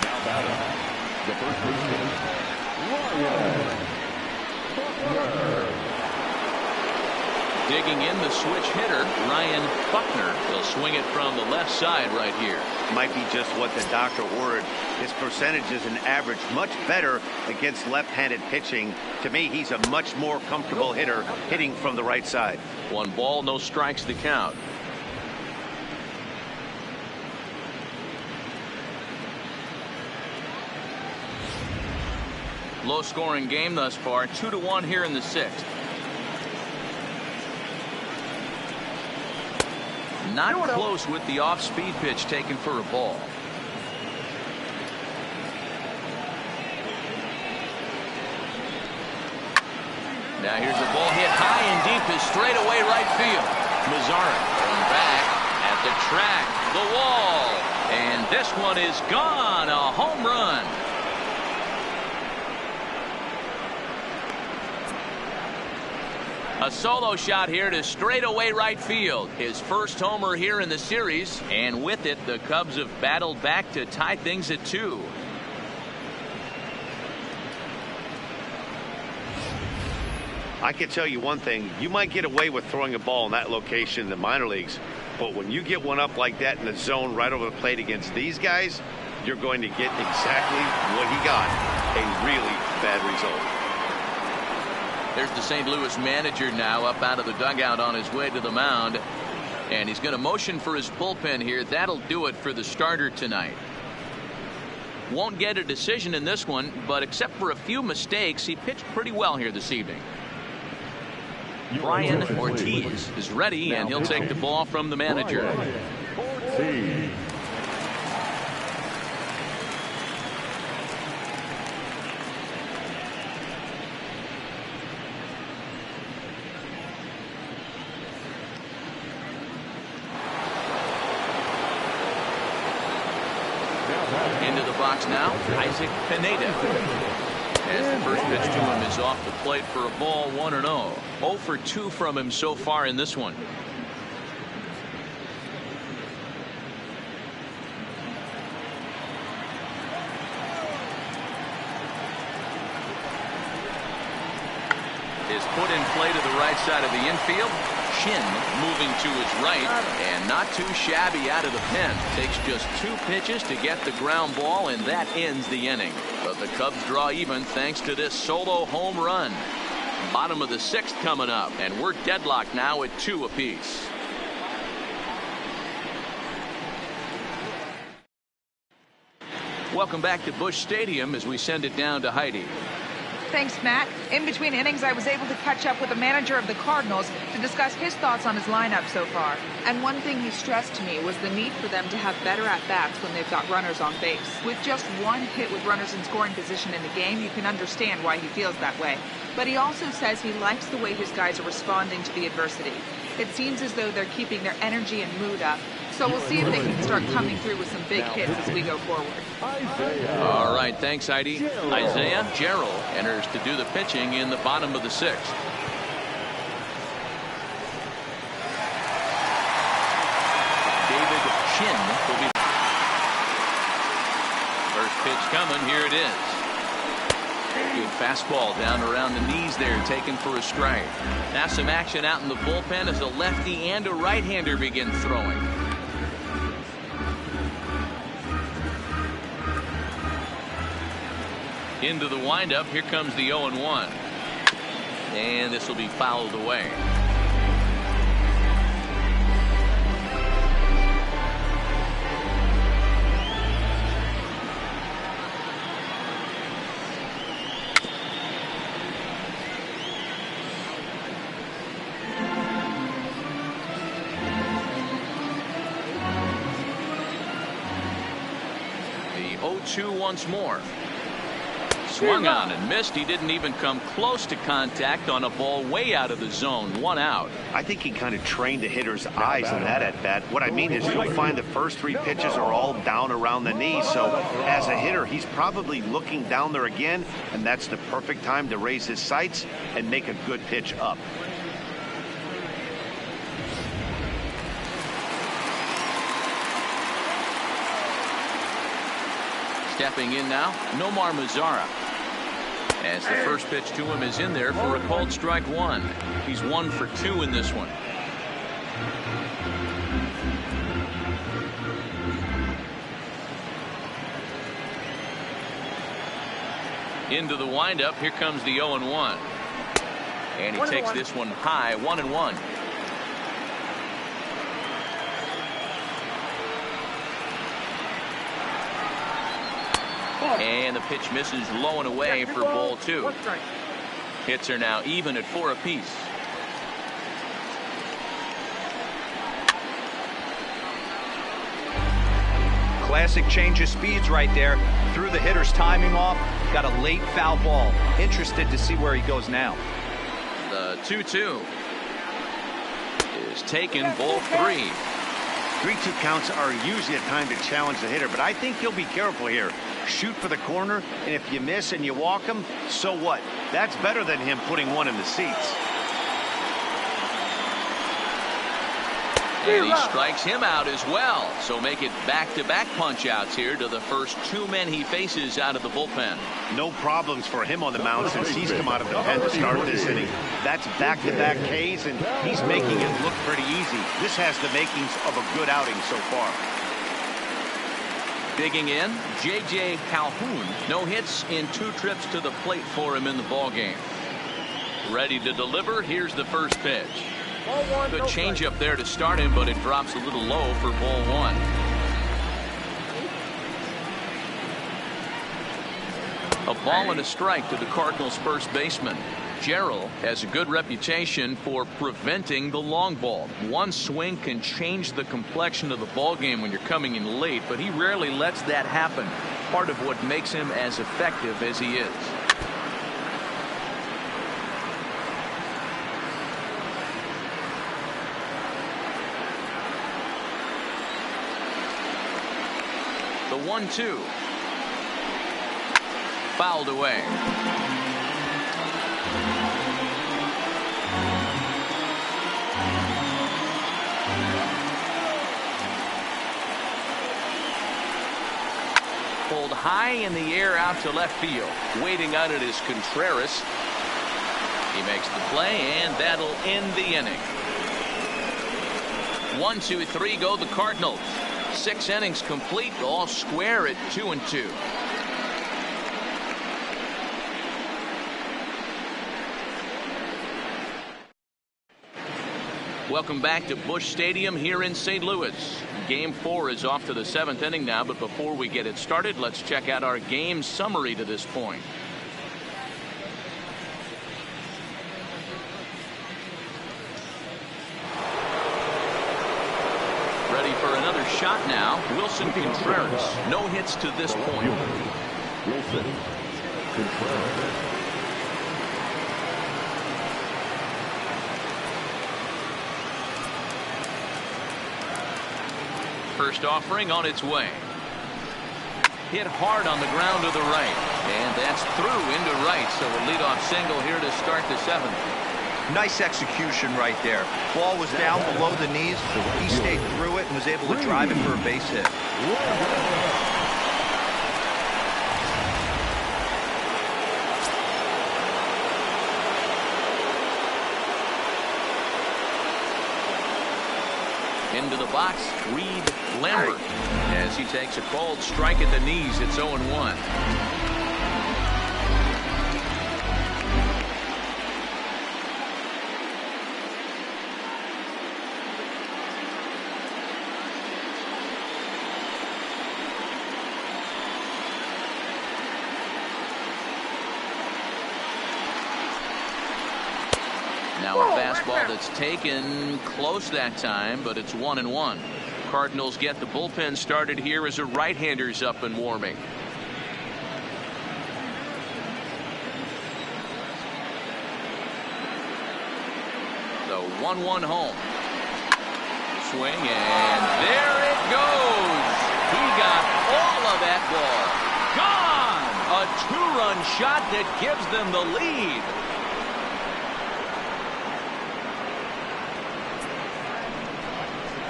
Now batting, the first baseman, Ryan Buckner. Digging in the switch hitter, Ryan Buckner. He'll swing it from the left side right here. Might be just what the doctor ordered. His percentages and average much better against left-handed pitching. To me, he's a much more comfortable hitter hitting from the right side. 1 ball, no strikes to count. Low scoring game thus far, 2-1 here in the 6th. Not close with the off-speed pitch taken for a ball. Now here's a ball hit high and deep to straightaway right field. Mazzara going back at the track, the wall, and this one is gone. A home run. A solo shot here to straightaway right field. His first homer here in the series, and with it, the Cubs have battled back to tie things at 2. I can tell you one thing. You might get away with throwing a ball in that location in the minor leagues, but when you get one up like that in the zone right over the plate against these guys, you're going to get exactly what he got. A really bad result. There's the St. Louis manager now up out of the dugout on his way to the mound. And he's going to motion for his bullpen here. That'll do it for the starter tonight. Won't get a decision in this one, but except for a few mistakes, he pitched pretty well here this evening. Brian Ortiz is ready, and he'll take the ball from the manager. Ortiz. Into the box now, Isaac Pineda. As the first pitch to him is off the plate for a ball, 1-0. 0 for 2 from him so far in this one. Is put in play to the right side of the infield. Shin moving to his right, and not too shabby out of the pen. Takes just 2 pitches to get the ground ball, and that ends the inning. But the Cubs draw even thanks to this solo home run. Bottom of the 6th coming up, and we're deadlocked now at 2 apiece. Welcome back to Busch Stadium as we send it down to Heidi. Thanks, Matt. In between innings, I was able to catch up with the manager of the Cardinals to discuss his thoughts on his lineup so far. And one thing he stressed to me was the need for them to have better at-bats when they've got runners on base. With just 1 hit with runners in scoring position in the game, you can understand why he feels that way. But he also says he likes the way his guys are responding to the adversity. It seems as though they're keeping their energy and mood up. So we'll see if they can start coming through with some big hits as we go forward. All right, thanks, Heidi. Isaiah Gerald enters to do the pitching in the bottom of the 6th. David Shin will be. First pitch coming. Here it is. Good fastball down around the knees there, taken for a strike. Now some action out in the bullpen as a lefty and a right-hander begin throwing. Into the windup. Here comes the 0-1. And this will be fouled away. The 0-2 once more. Swung on and missed. He didn't even come close to contact on a ball way out of the zone. 1 out. I think he kind of trained the hitter's eyes on that at bat. What I mean is you'll find the first 3 pitches are all down around the knee. So as a hitter, he's probably looking down there again, and that's the perfect time to raise his sights and make a good pitch up. Stepping in now, Nomar Mazara. As the first pitch to him is in there for a called strike 1. He's 1 for 2 in this one. Into the windup. Here comes the 0-1. And he takes this one high. 1-1. And the pitch misses low and away for ball 2. Hits are now even at 4 apiece. Classic change of speeds right there. Threw the hitter's timing off. Got a late foul ball. Interested to see where he goes now. The 2-2 is taken. Ball 3. 3-2 counts are usually a time to challenge the hitter, but I think you'll be careful here. Shoot for the corner, and if you miss and you walk him, so what? That's better than him putting one in the seats. And he strikes him out as well. So make it back-to-back punch-outs here to the first 2 men he faces out of the bullpen. No problems for him on the mound since he's come out of the pen to start this inning. That's back-to-back Ks, and he's making it look pretty easy. This has the makings of a good outing so far. Digging in, J.J. Calhoun. No hits in 2 trips to the plate for him in the ballgame. Ready to deliver. Here's the first pitch. Good changeup there to start him, but it drops a little low for ball 1. A ball and a strike to the Cardinals' first baseman. Gerald has a good reputation for preventing the long ball. One swing can change the complexion of the ball game when you're coming in late, but he rarely lets that happen. Part of what makes him as effective as he is. The 1-2. fouled away. Pulled high in the air out to left field. Waiting on it is Contreras. He makes the play, and that'll end the inning. 1, 2, 3 go the Cardinals. 6 innings complete, all square at 2-2. Welcome back to Busch Stadium here in St. Louis. Game 4 is off to the 7th inning now, but before we get it started, let's check out our game summary to this point. Ready for another shot now. Wilson Contreras. No hits to this point. Wilson Contreras. First offering on its way. Hit hard on the ground to the right. And that's through into right. So a leadoff single here to start the 7th. Nice execution right there. Ball was down below the knees. He stayed through it and was able to drive it for a base hit. Into the box, Reed Lambert. As he takes a cold strike at the knees, it's 0-1. Now a fastball that's taken close that time, but it's 1-1. Cardinals get the bullpen started here as a right-hander's up and warming. The 1-1 home. Swing, and there it goes. He got all of that ball. Gone! A 2-run shot that gives them the lead.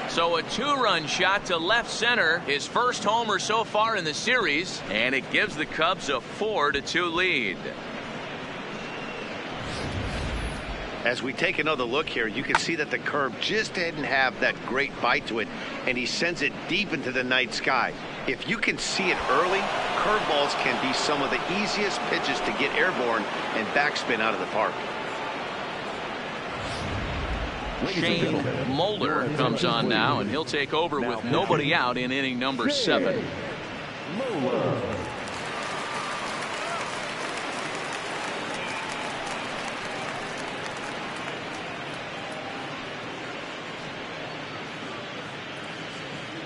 So a 2-run shot to left center, his first homer so far in the series, and it gives the Cubs a 4-2 lead. As we take another look here, you can see that the curve just didn't have that great bite to it, and he sends it deep into the night sky. If you can see it early, curveballs can be some of the easiest pitches to get airborne and backspin out of the park. Shane Mulder comes on now, and he'll take over with nobody out in inning number 7.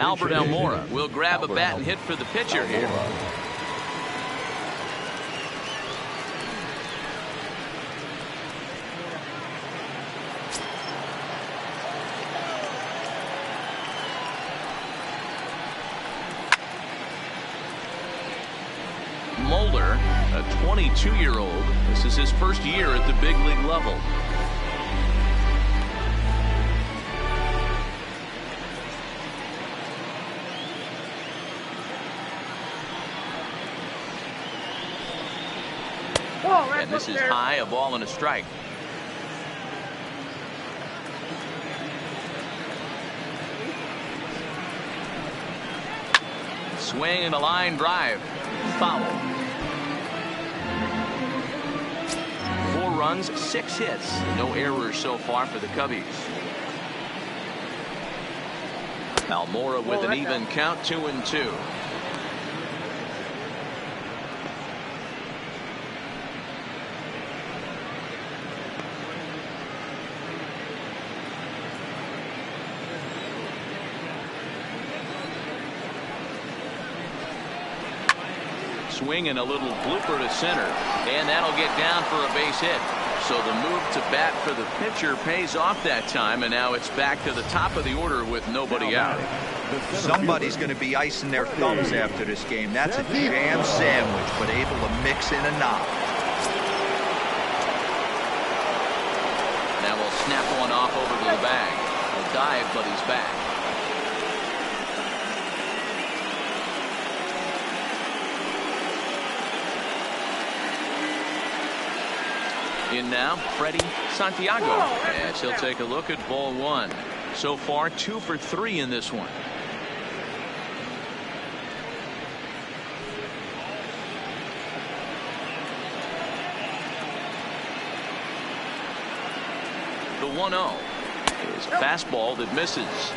Albert Almora will grab a bat and hit for the pitcher here. Mulder, a 22-year-old. This is his first year at the big league level. And this is high, a ball and a strike. Swing and a line drive. Foul. 4 runs, 6 hits. No errors so far for the Cubbies. Almora with an even count, 2-2. Swing and a little blooper to center, and that'll get down for a base hit. So the move to bat for the pitcher pays off that time, and now it's back to the top of the order with nobody out. Somebody's going to be icing their thumbs after this game. That's a jam sandwich, but able to mix in a knock. Now we'll snap one off over to the bag. A dive, but he's back. In now, Freddie Santiago, as he'll take a look at ball one. So far, 2 for 3 in this one. The 1-0 is a fastball that misses.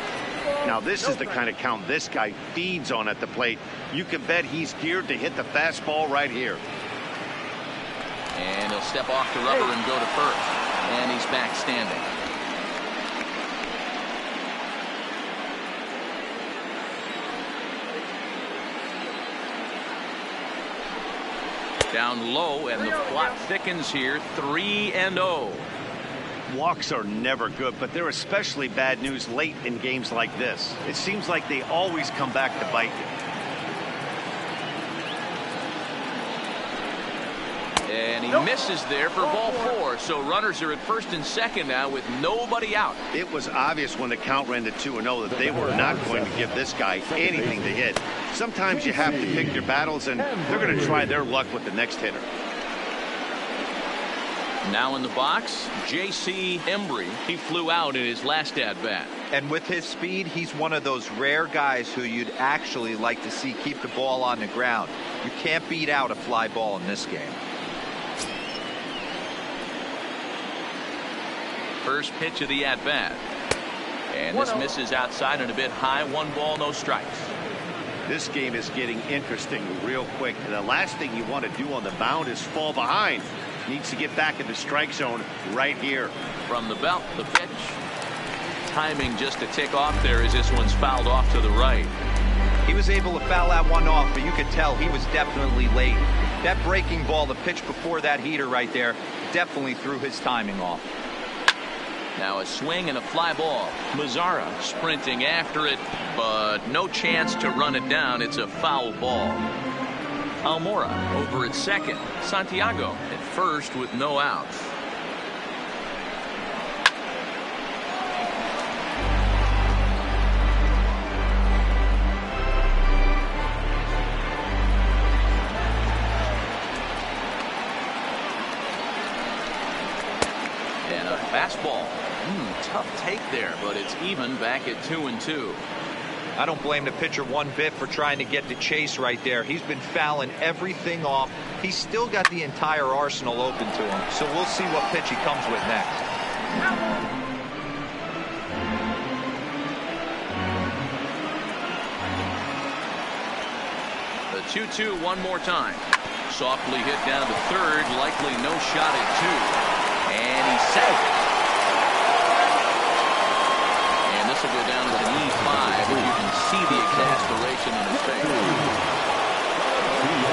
Now this is the kind of count this guy feeds on at the plate. You can bet he's geared to hit the fastball right here. And he'll step off the rubber and go to first. And he's back standing. Down low, and the plot thickens here. 3-0. Walks are never good, but they're especially bad news late in games like this. It seems like they always come back to bite you. And he misses there for ball 4. So runners are at first and second now with nobody out. It was obvious when the count ran to 2-0 that they were not going to give this guy anything to hit. Sometimes you have to pick your battles, and they're going to try their luck with the next hitter. Now in the box, J.C. Embry. He flew out in his last at-bat. And with his speed, he's one of those rare guys who you'd actually like to see keep the ball on the ground. You can't beat out a fly ball in this game. First pitch of the at-bat. And this misses outside and a bit high. 1 ball, no strikes. This game is getting interesting real quick. And the last thing you want to do on the mound is fall behind. Needs to get back in the strike zone right here. From the belt, the pitch. Timing just a tick off there as this one's fouled off to the right. He was able to foul that one off, but you could tell he was definitely late. That breaking ball, the pitch before that heater right there, definitely threw his timing off. Now a swing and a fly ball. Mazzara sprinting after it, but no chance to run it down. It's a foul ball. Almora over at second. Santiago at first with no outs. And a fastball. Tough take there, but it's even back at 2-2. I don't blame the pitcher one bit for trying to get the chase right there. He's been fouling everything off. He's still got the entire arsenal open to him. So we'll see what pitch he comes with next. The 2-2 one more time. Softly hit down to third. Likely no shot at 2. And he saves it. This will go down as an E5, and you can see the exasperation on his face.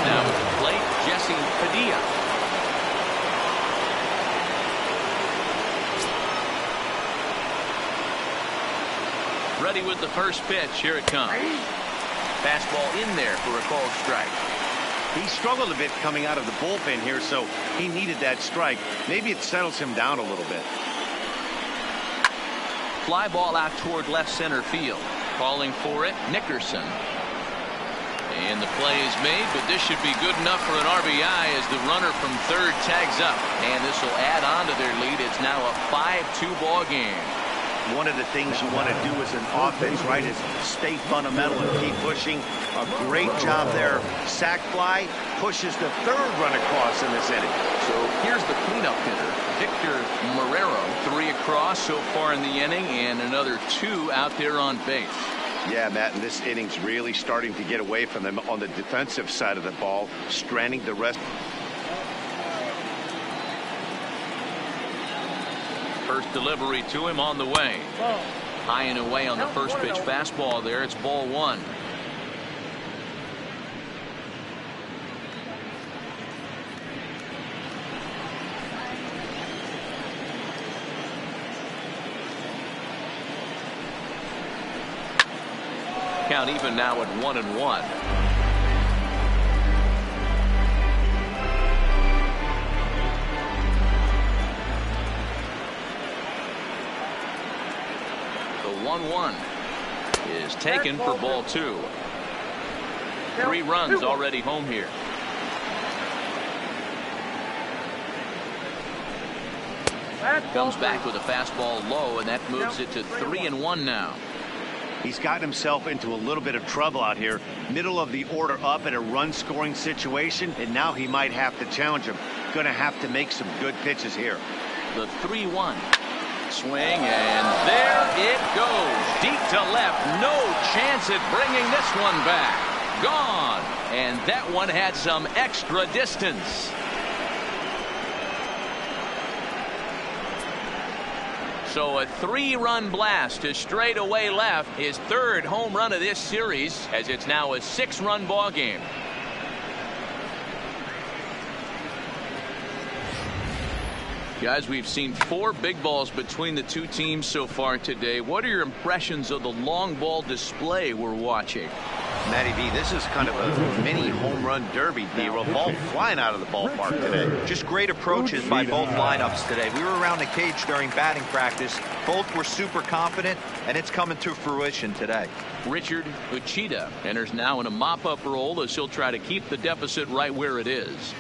Now at the plate, Jesse Padilla. Ready with the first pitch. Here it comes. Fastball in there for a called strike. He struggled a bit coming out of the bullpen here, so he needed that strike. Maybe it settles him down a little bit. Fly ball out toward left center field. Calling for it, Nickerson. And the play is made, but this should be good enough for an RBI as the runner from third tags up. And this will add on to their lead. It's now a 5-2 ball game. One of the things you want to do as an offense, right, is stay fundamental and keep pushing. A great job there. Sac fly pushes the third run across in this inning. So here's the cleanup hitter, Victor Marrero. 3 across so far in the inning, and another 2 out there on base. Yeah, Matt, and this inning's really starting to get away from them on the defensive side of the ball, stranding the rest. First delivery to him on the way. High and away on the first pitch fastball there. It's ball 1. count even now at 1-1. The 1-1 is taken for ball 2. 3 runs already home here. Comes back with a fastball low, and that moves it to 3-1 now. He's gotten himself into a little bit of trouble out here. Middle of the order up in a run-scoring situation, and now he might have to challenge him. Going to have to make some good pitches here. The 3-1. Swing, and there it goes. Deep to left. No chance at bringing this one back. Gone. And that one had some extra distance. So a 3-run blast to straightaway left. His 3rd home run of this series, as it's now a 6-run ball game. Guys, we've seen 4 big balls between the 2 teams so far today. What are your impressions of the long ball display we're watching? Matty V, this is kind of a mini home run derby, D-Roll. Ball flying out of the ballpark today. Just great approaches by both lineups today. We were around the cage during batting practice. Both were super confident, and it's coming to fruition today. Richard Uchida enters now in a mop-up role as he'll try to keep the deficit right where it is.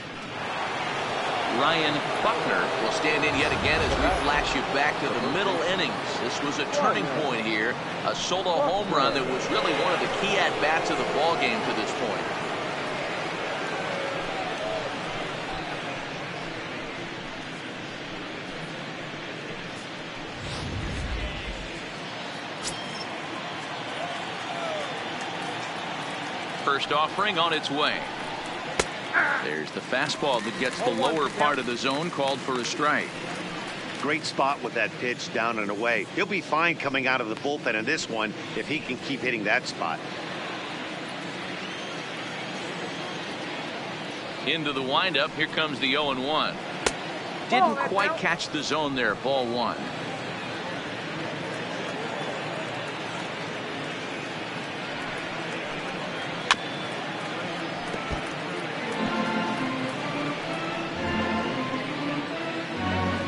Ryan Buckner will stand in yet again as we flash you back to the middle innings. This was a turning point here. A solo home run that was really one of the key at-bats of the ball game to this point. First offering on its way. There's the fastball that gets the lower part of the zone, called for a strike. Great spot with that pitch down and away. He'll be fine coming out of the bullpen in this one if he can keep hitting that spot. Into the windup. Here comes the 0-1. Didn't quite catch the zone there. Ball 1.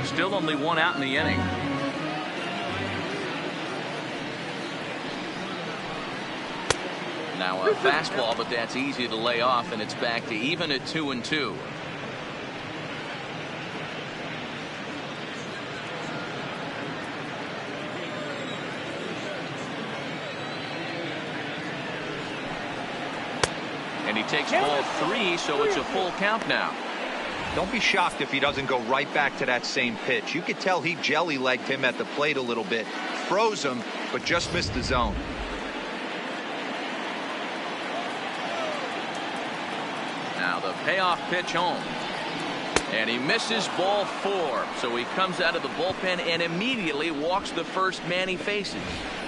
Still only 1 out in the inning. Now a fastball, but that's easy to lay off, and it's back to even at 2-2. And he takes ball 3, so it's a full count now. Don't be shocked if he doesn't go right back to that same pitch. You could tell he jelly-legged him at the plate a little bit. Froze him, but just missed the zone. Now the payoff pitch home. And he misses ball 4. So he comes out of the bullpen and immediately walks the first man he faces.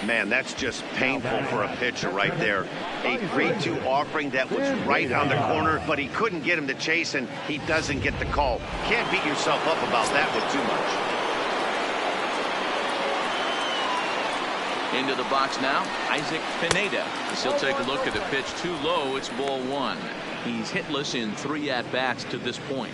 Man, that's just painful for a pitcher right there. A 3-2 offering that was right on the corner, but he couldn't get him to chase, and he doesn't get the call. Can't beat yourself up about that one too much. Into the box now, Isaac Pineda. He'll take a look at the pitch too low. It's ball 1. He's hitless in 3 at-bats to this point.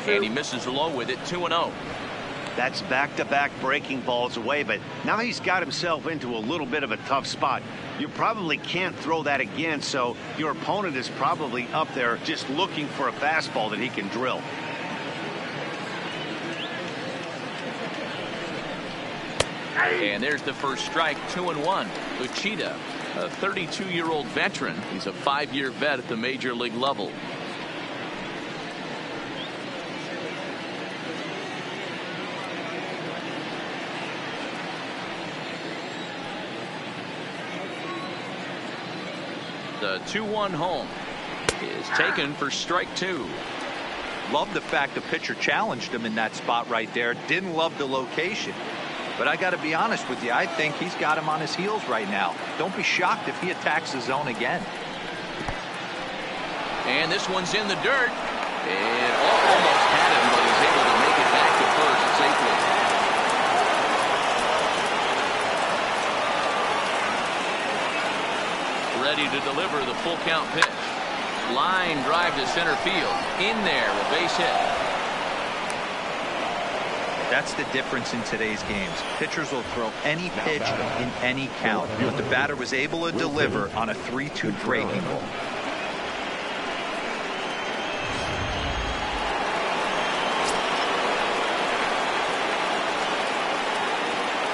And he misses low with it. 2-0. That's back-to-back breaking balls away, but now he's got himself into a little bit of a tough spot. You probably can't throw that again, so your opponent is probably up there just looking for a fastball that he can drill. And there's the first strike. 2-1. Uchida, a 32-year-old veteran. He's a 5-year vet at the major league level. The 2-1 home is taken for strike 2. Love the fact the pitcher challenged him in that spot right there. Didn't love the location. But I got to be honest with you, I think he's got him on his heels right now. Don't be shocked if he attacks the zone again. And this one's in the dirt. And almost had him, but he's able to make it back to first safely. Ready to deliver the full count pitch. Line drive to center field. In there, a base hit. That's the difference in today's games. Pitchers will throw any pitch in any count, but the batter was able to deliver on a 3-2 breaking ball.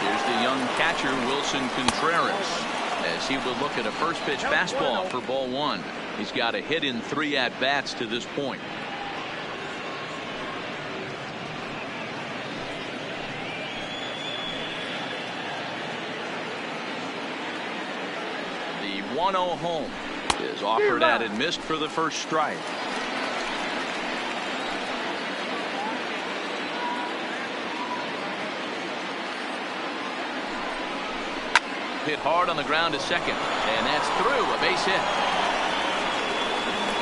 Here's the young catcher, Wilson Contreras, as he will look at a first pitch fastball for ball one. He's got a hit in 3 at-bats to this point. The 1-0 home is offered at and missed for the first strike. Hit hard on the ground to second, and that's through, a base hit.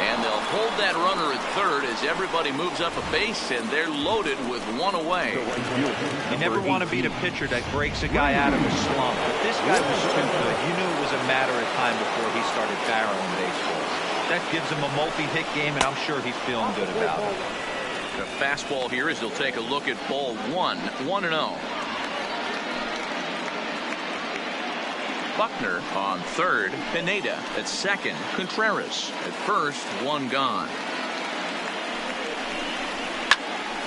And they'll hold that runner at third as everybody moves up a base, and they're loaded with one away. You never want to beat a pitcher that breaks a guy out of a slump, but this guy was too good. You knew it was a matter of time before he started barreling baseballs. That gives him a multi-hit game, and I'm sure he's feeling good about it. The fastball here as they'll take a look at ball one, 1-0. Buckner on third, Pineda at second, Contreras at first, one gone.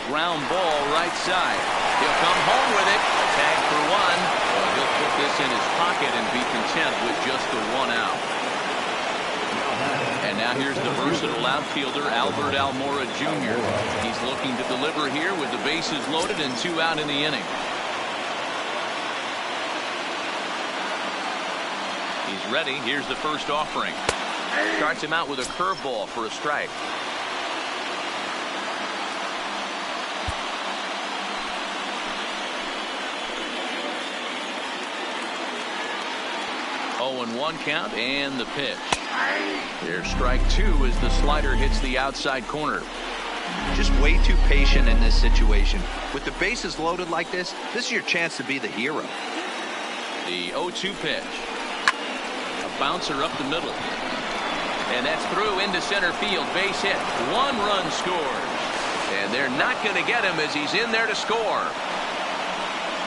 Ground ball right side. He'll come home with it. A tag for one. Well, he'll put this in his pocket and be content with just the one out. And now here's the versatile outfielder, Albert Almora Jr. He's looking to deliver here with the bases loaded and 2 out in the inning. He's ready. Here's the first offering. Starts him out with a curveball for a strike. Oh, and 1 count and the pitch. Here's strike 2 as the slider hits the outside corner. Just way too patient in this situation. With the bases loaded like this is your chance to be the hero. The 0-2 pitch. A bouncer up the middle. And that's through into center field. Base hit. 1 run scores. And they're not going to get him as he's in there to score.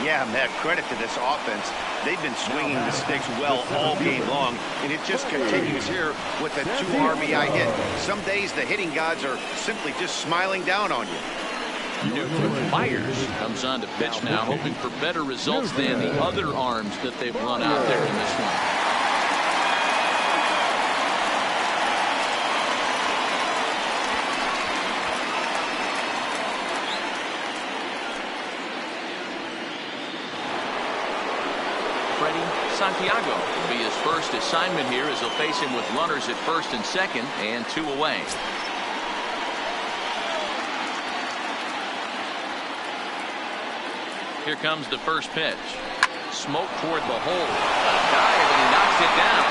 Yeah, Matt, credit to this offense. They've been swinging the sticks well all game long, and it just continues here with a 2 RBI hit. Some days the hitting gods are simply just smiling down on you. Newton Myers comes on to pitch now, hoping for better results than the other arms that they've run out there in this one. Santiago will be his first assignment here as they'll face him with runners at first and second and 2 away. Here comes the first pitch. Smoke toward the hole. A dive and he knocks it down.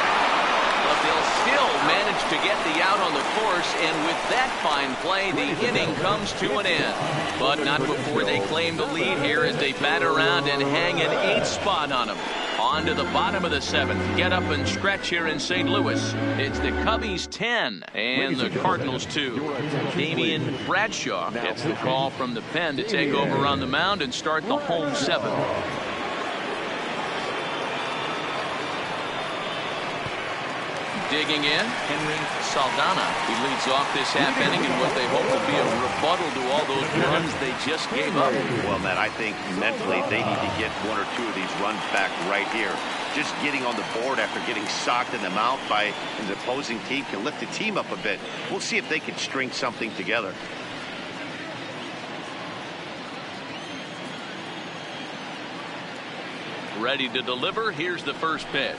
But they'll still manage to get the out on the course, and with that fine play, the inning comes to an end. But not before they claim the lead here as they bat around and hang an 8th spot on them. On to the bottom of the 7th. Get up and stretch here in St. Louis. It's the Cubbies 10 and the Cardinals 2. Damian Bradshaw gets the call from the pen to take over on the mound and start the home 7th. Digging in, Henry Saldana. He leads off this half inning in what they hope will be a rebuttal to all those runs they just gave up. Well, Matt, I think mentally they need to get 1 or 2 of these runs back right here. Just getting on the board after getting socked in the mouth by the opposing team can lift the team up a bit. We'll see if they can string something together. Ready to deliver. Here's the first pitch.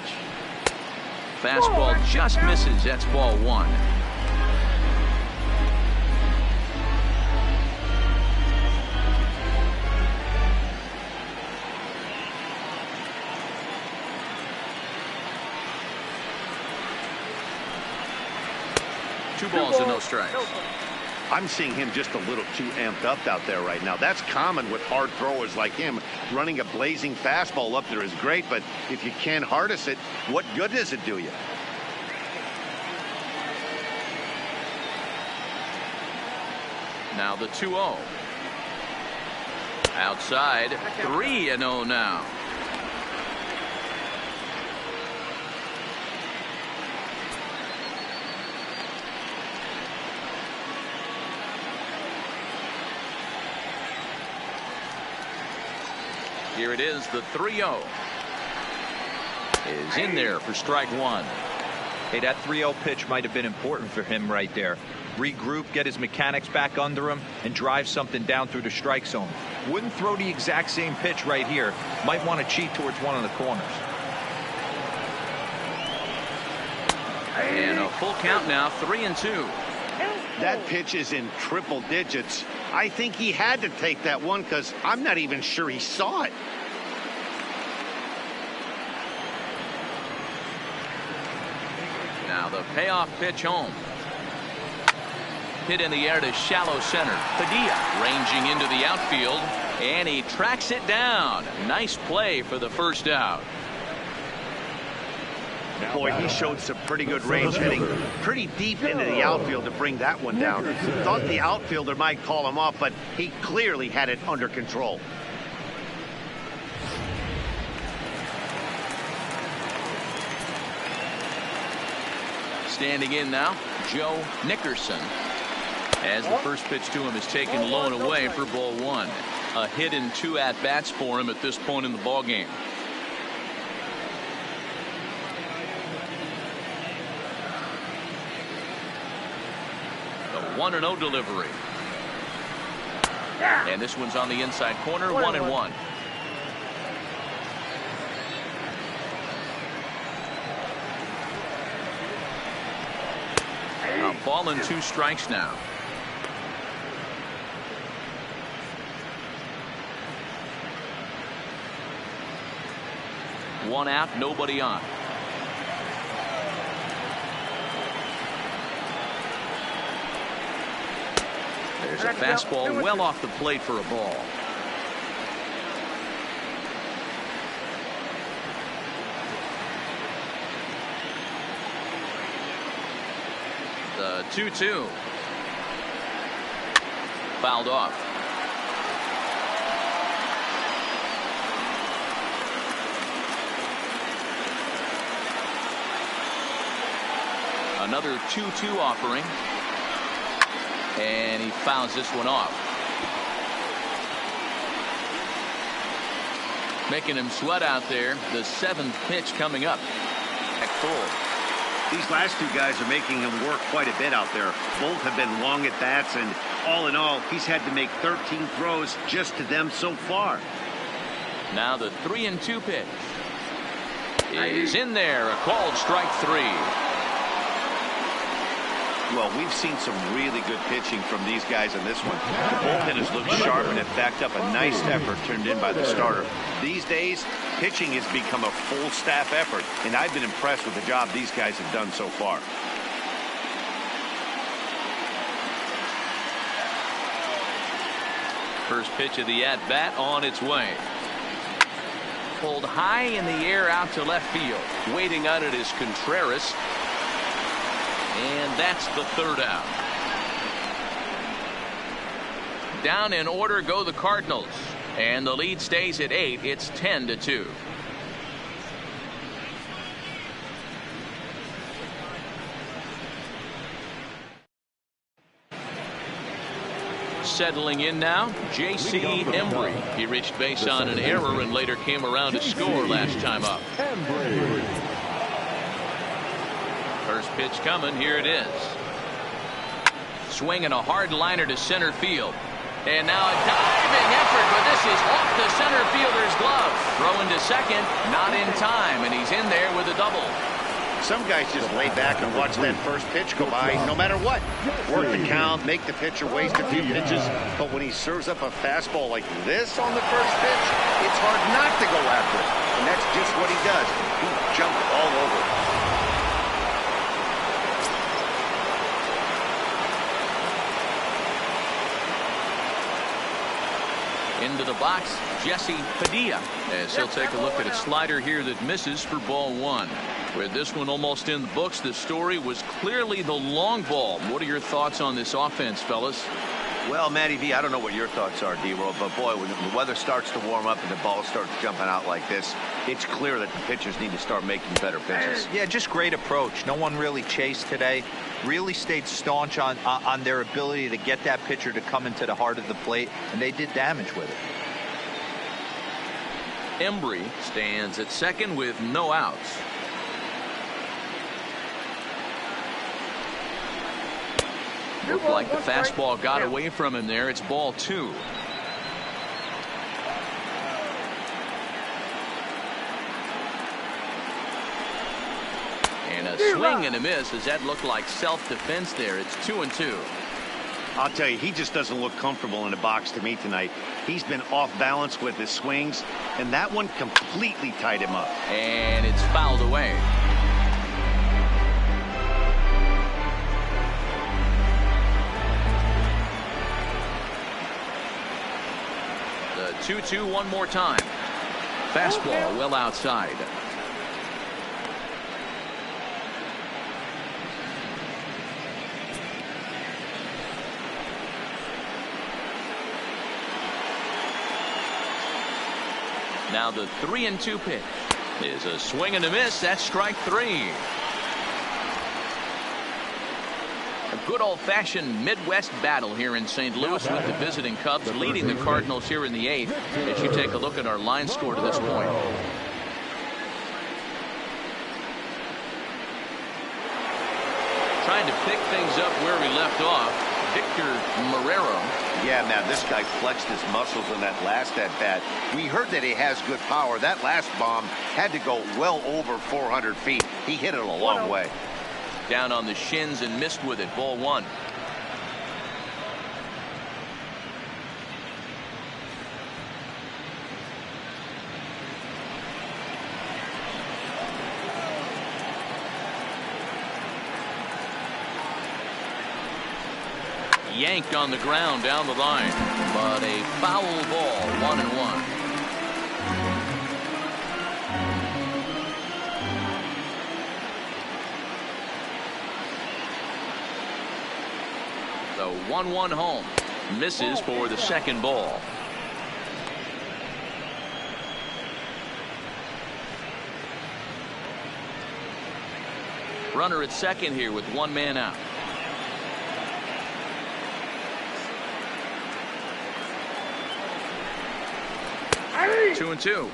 Fastball just misses. That's ball 1. Two balls and no strikes. I'm seeing him just a little too amped up out there right now. That's common with hard throwers like him. Running a blazing fastball up there is great, but if you can't harness it, what good does it do you? Now the 2-0. Outside, 3-0 now. Here it is, the 3-0 is in there for strike one. Hey, that 3-0 pitch might have been important for him right there. Regroup, get his mechanics back under him, and drive something down through the strike zone. Wouldn't throw the exact same pitch right here. Might want to cheat towards one of the corners. And a full count now, 3-2. That pitch is in triple digits. I think he had to take that one because I'm not even sure he saw it. Now the payoff pitch home. Hit in the air to shallow center. Padilla ranging into the outfield, and he tracks it down. Nice play for the first out. Boy, he showed some pretty good range, hitting pretty deep into the outfield to bring that one down. Thought the outfielder might call him off, but he clearly had it under control. Standing in now, Joe Nickerson. As the first pitch to him is taken low and away for ball one. A hit and 2 at-bats for him at this point in the ballgame. The 1-0 delivery. And this one's on the inside corner, 1-1. A ball and 2 strikes now. One out, nobody on. There's a fastball well off the plate for a ball. The 2-2. Fouled off. Another 2-2 offering. And he fouls this one off. Making him sweat out there. The 7th pitch coming up. Back full. These last two guys are making him work quite a bit out there. Both have been long at bats, and all in all, he's had to make 13 throws just to them so far. Now the 3-2 pitch is in there. A called strike 3. Well, we've seen some really good pitching from these guys in this one. The bullpen has looked sharp, and it backed up a nice effort turned in by the starter. These days, pitching has become a full staff effort, and I've been impressed with the job these guys have done so far. First pitch of the at-bat on its way. Pulled high in the air out to left field. Waiting on it is Contreras. And that's the 3rd out. Down in order go the Cardinals. And the lead stays at 8. It's 10-2. Settling in now, J.C. Embry. He reached base on an error and later came around to score last time up. First pitch coming. Here it is. Swinging a hard liner to center field. And now a diving effort, but this is off the center fielder's glove. Throwing to second, not in time, and he's in there with a double. Some guys just lay back and watch that first pitch go by no matter what. Work the count, make the pitcher waste a few pitches. But when he serves up a fastball like this on the first pitch, it's hard not to go after it. And that's just what he does. He jumped all over it. Into the box, Jesse Padilla, as he'll take a look at a slider here that misses for ball one. With this one almost in the books, the story was clearly the long ball. What are your thoughts on this offense, fellas? Well, Matty V, I don't know what your thoughts are, D-Roll, but boy, when the weather starts to warm up and the ball starts jumping out like this, it's clear that the pitchers need to start making better pitches. Yeah, just great approach. No one really chased today. Really stayed staunch on their ability to get that pitcher to come into the heart of the plate, and they did damage with it. Embry stands at second with no outs. Looked like the fastball got away from him there. It's ball two. And a swing and a miss. Does that look like self-defense there? It's 2-2. I'll tell you, he just doesn't look comfortable in the box to me tonight. He's been off balance with his swings, and that one completely tied him up. And it's fouled away. The 2-2 one more time. Fastball well outside. Now the 3-2 pitch is a swing and a miss. That's strike three. A good old-fashioned Midwest battle here in St. Louis with the visiting Cubs leading the Cardinals here in the 8th as you take a look at our line score to this point. Trying to pick things up where we left off. Victor Marrero. Yeah, man, this guy flexed his muscles in that last at-bat. We heard that he has good power. That last bomb had to go well over 400 feet. He hit it a long way. Down on the shins and missed with it. Ball one. Yanked on the ground down the line, but a foul ball. 1-1. The 1-1 home misses for the second ball. Runner at second here with one man out. 2-2.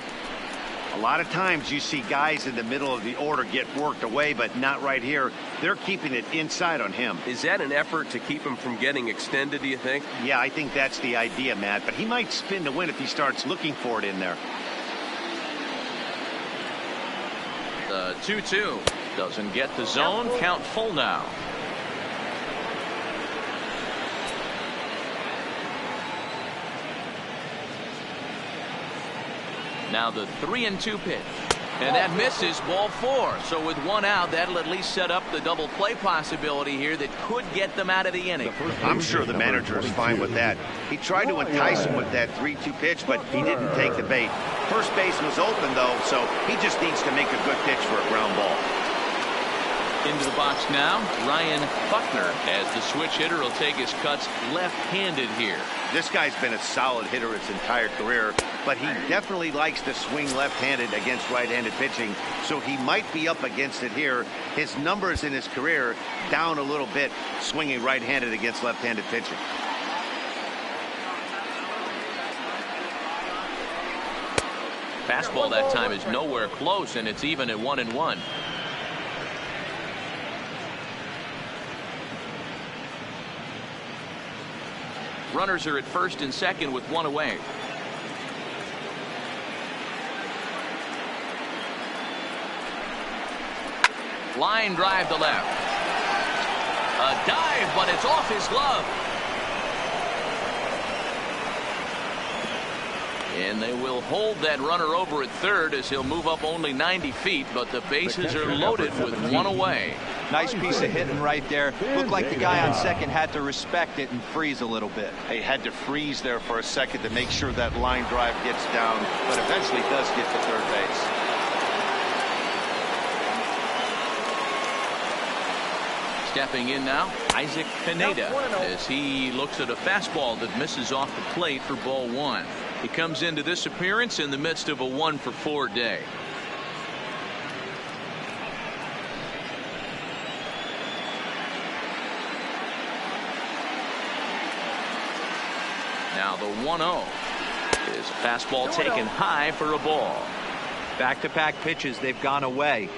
A lot of times you see guys in the middle of the order get worked away, but not right here. They're keeping it inside on him. Is that an effort to keep him from getting extended, do you think? Yeah, I think that's the idea, Matt, but he might spin to win if he starts looking for it in there. The 2-2 doesn't get the zone. Count full now. Now the 3-2 pitch. And that misses. Ball four. So with one out, that'll at least set up the double play possibility here that could get them out of the inning. I'm sure the manager is fine with that. He tried to entice him with that 3-2 pitch, but he didn't take the bait. First base was open, though, so he just needs to make a good pitch for a ground ball. Into the box now, Ryan Buckner, as the switch hitter will take his cuts left-handed here. This guy's been a solid hitter his entire career, but he definitely likes to swing left-handed against right-handed pitching, so he might be up against it here. His numbers in his career down a little bit, swinging right-handed against left-handed pitching. Fastball that time is nowhere close, and it's even at 1-1. Runners are at first and second with one away. Line drive to left. A dive, but it's off his glove. And they will hold that runner over at third as he'll move up only 90 feet, but the bases are loaded with one away. Nice piece of hitting right there. Looked like the guy on second had to respect it and freeze a little bit. He had to freeze there for a second to make sure that line drive gets down, but eventually does get to third base. Stepping in now, Isaac Pineda, as he looks at a fastball that misses off the plate for ball one. He comes into this appearance in the midst of a 1-for-4 day. Now the 1-0 is a fastball taken high for a ball. Back-to-back pitches, they've gone away.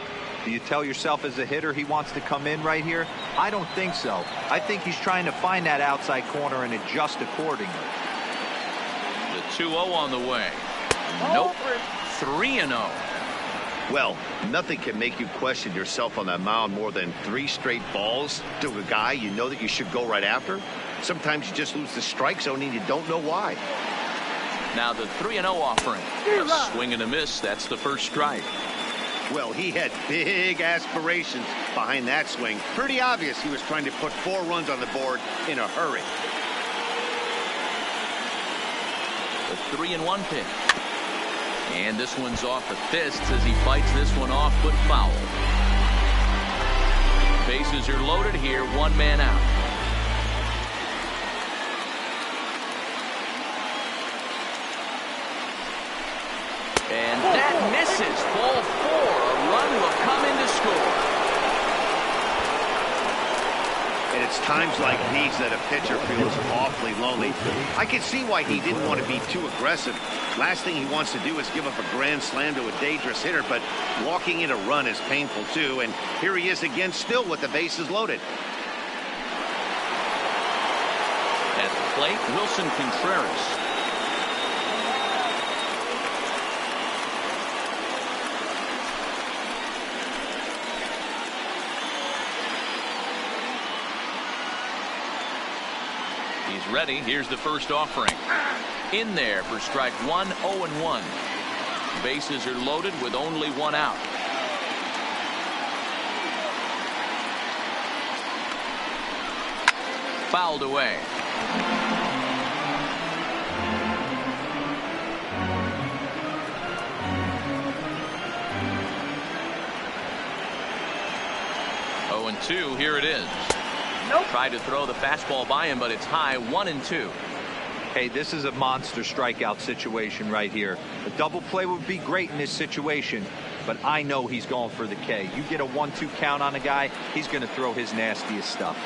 Do you tell yourself as a hitter he wants to come in right here? I don't think so. I think he's trying to find that outside corner and adjust accordingly. The 2-0 on the way. Nope. 3-0. Well, nothing can make you question yourself on that mound more than 3 straight balls to a guy you know that you should go right after. Sometimes you just lose the strike zone and you don't know why. Now the 3-0 offering. A swing and a miss. That's the first strike. Well, he had big aspirations behind that swing. Pretty obvious he was trying to put 4 runs on the board in a hurry. The 3-1 pitch. And this one's off the fists as he fights this one off, but foul. Bases are loaded here, 1 man out. And that misses. Ball 4. A run will come in to score. And it's times like these that a pitcher feels awfully lonely. I can see why he didn't want to be too aggressive. Last thing he wants to do is give up a grand slam to a dangerous hitter, but walking in a run is painful too. And here he is again, still with the bases loaded. At the plate, Wilson Contreras. He's ready. Here's the first offering. In there for strike 1, 0-1. Bases are loaded with only 1 out. Fouled away. Oh, and 2. Here it is. Nope. Tried to throw the fastball by him, but it's high. 1-2. Hey, this is a monster strikeout situation right here. A double play would be great in this situation, but I know he's going for the K. You get a 1-2 count on a guy, he's going to throw his nastiest stuff.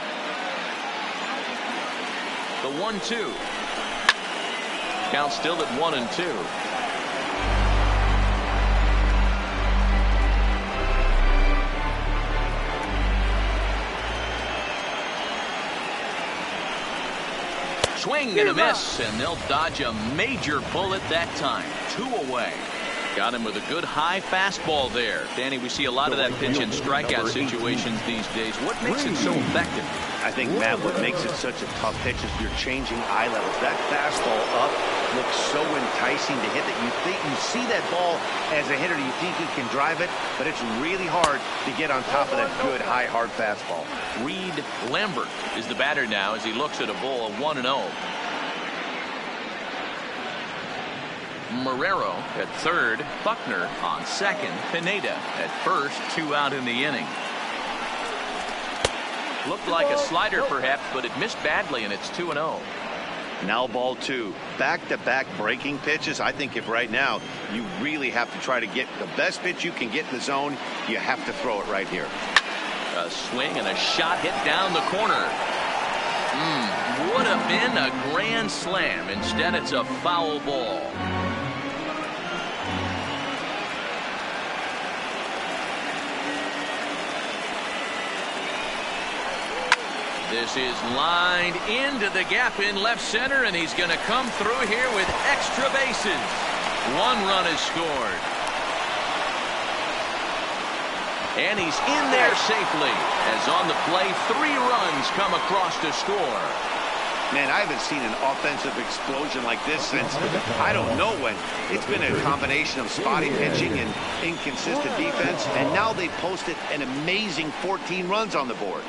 The 1-2. Count still at 1-2. Swing and a miss, and they'll dodge a major bullet that time. 2 away. Got him with a good high fastball there. Danny, we see a lot of that pitch in strikeout situations these days. What makes it so effective? I think, Matt, what makes it such a tough pitch is you're changing eye levels. That fastball up looks so enticing to hit that you think you see that ball as a hitter, you think you can drive it, but it's really hard to get on top of that good high hard fastball. Reed Lambert is the batter now as he looks at a ball of 1-0. Marrero at third, Buckner on second, Pineda at first, 2 out in the inning. Looked like a slider perhaps, but it missed badly, and it's 2-0. Now ball 2. Back-to-back breaking pitches. I think if right now you really have to try to get the best pitch you can get in the zone, you have to throw it right here. A swing and a shot hit down the corner. Would have been a grand slam. Instead, it's a foul ball. This is lined into the gap in left center, and he's going to come through here with extra bases. 1 run is scored. And he's in there safely, as on the play 3 runs come across to score. Man, I haven't seen an offensive explosion like this since I don't know when. It's been a combination of spotty pitching and inconsistent defense, and now they posted an amazing 14 runs on the board.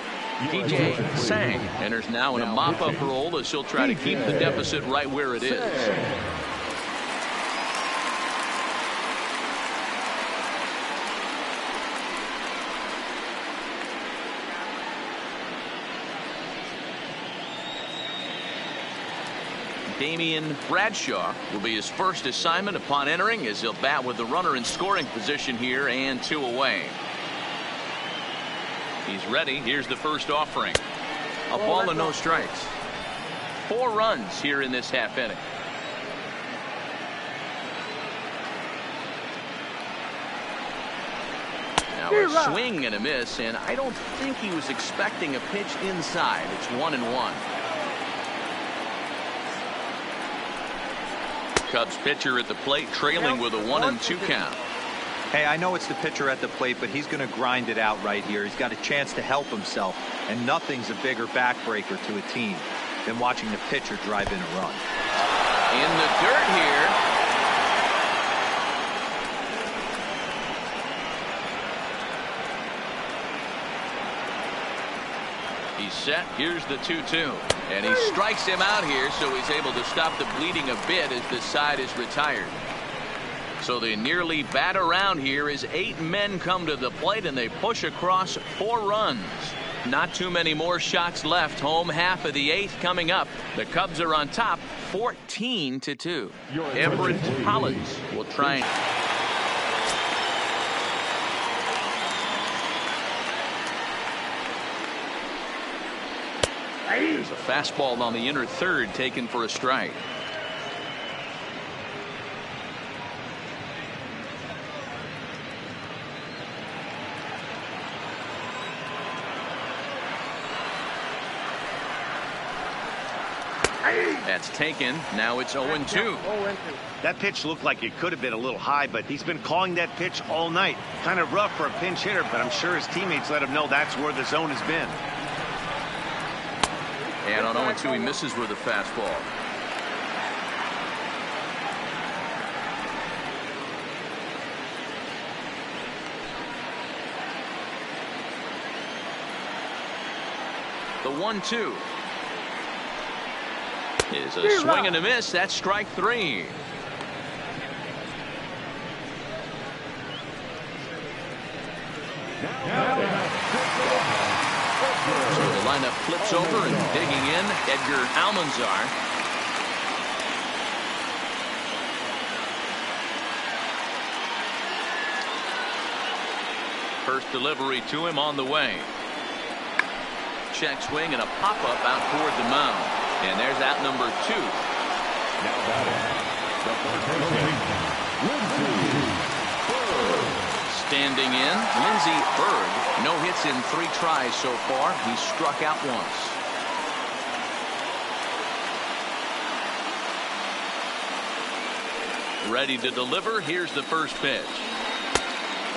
DJ Sang enters now in a mop-up role as he'll try to keep the deficit right where it is. Damian Bradshaw will be his first assignment upon entering, as he'll bat with the runner in scoring position here and 2 away. He's ready. Here's the first offering. A ball and no strikes. 4 runs here in this half inning. Now a swing and a miss, and I don't think he was expecting a pitch inside. It's 1-1. Cubs pitcher at the plate, trailing with a 1-2 count. Hey, I know it's the pitcher at the plate, but he's going to grind it out right here. He's got a chance to help himself, and nothing's a bigger backbreaker to a team than watching the pitcher drive in a run. In the dirt here. He's set. Here's the 2-2. And he strikes him out here, so he's able to stop the bleeding a bit as the side is retired. So they nearly bat around here as 8 men come to the plate, and they push across 4 runs. Not too many more shots left. Home half of the 8th coming up. The Cubs are on top 14-2. Everett Collins will try and... There's a fastball on the inner third taken for a strike. That's taken. Now it's 0-2. That pitch looked like it could have been a little high, but he's been calling that pitch all night. Kind of rough for a pinch hitter, but I'm sure his teammates let him know that's where the zone has been. And on 0-2, he misses with a fastball. The 1-2 is a swing and a miss. That's strike 3. So the lineup flips over, and digging in, Edgar Almanzar. First delivery to him on the way. Check swing and a pop-up out toward the mound. And there's out number 2. Now batting, the first baseman, Standing in, Lindsey Berg. No hits in 3 tries so far. He's struck out once. Ready to deliver. Here's the first pitch.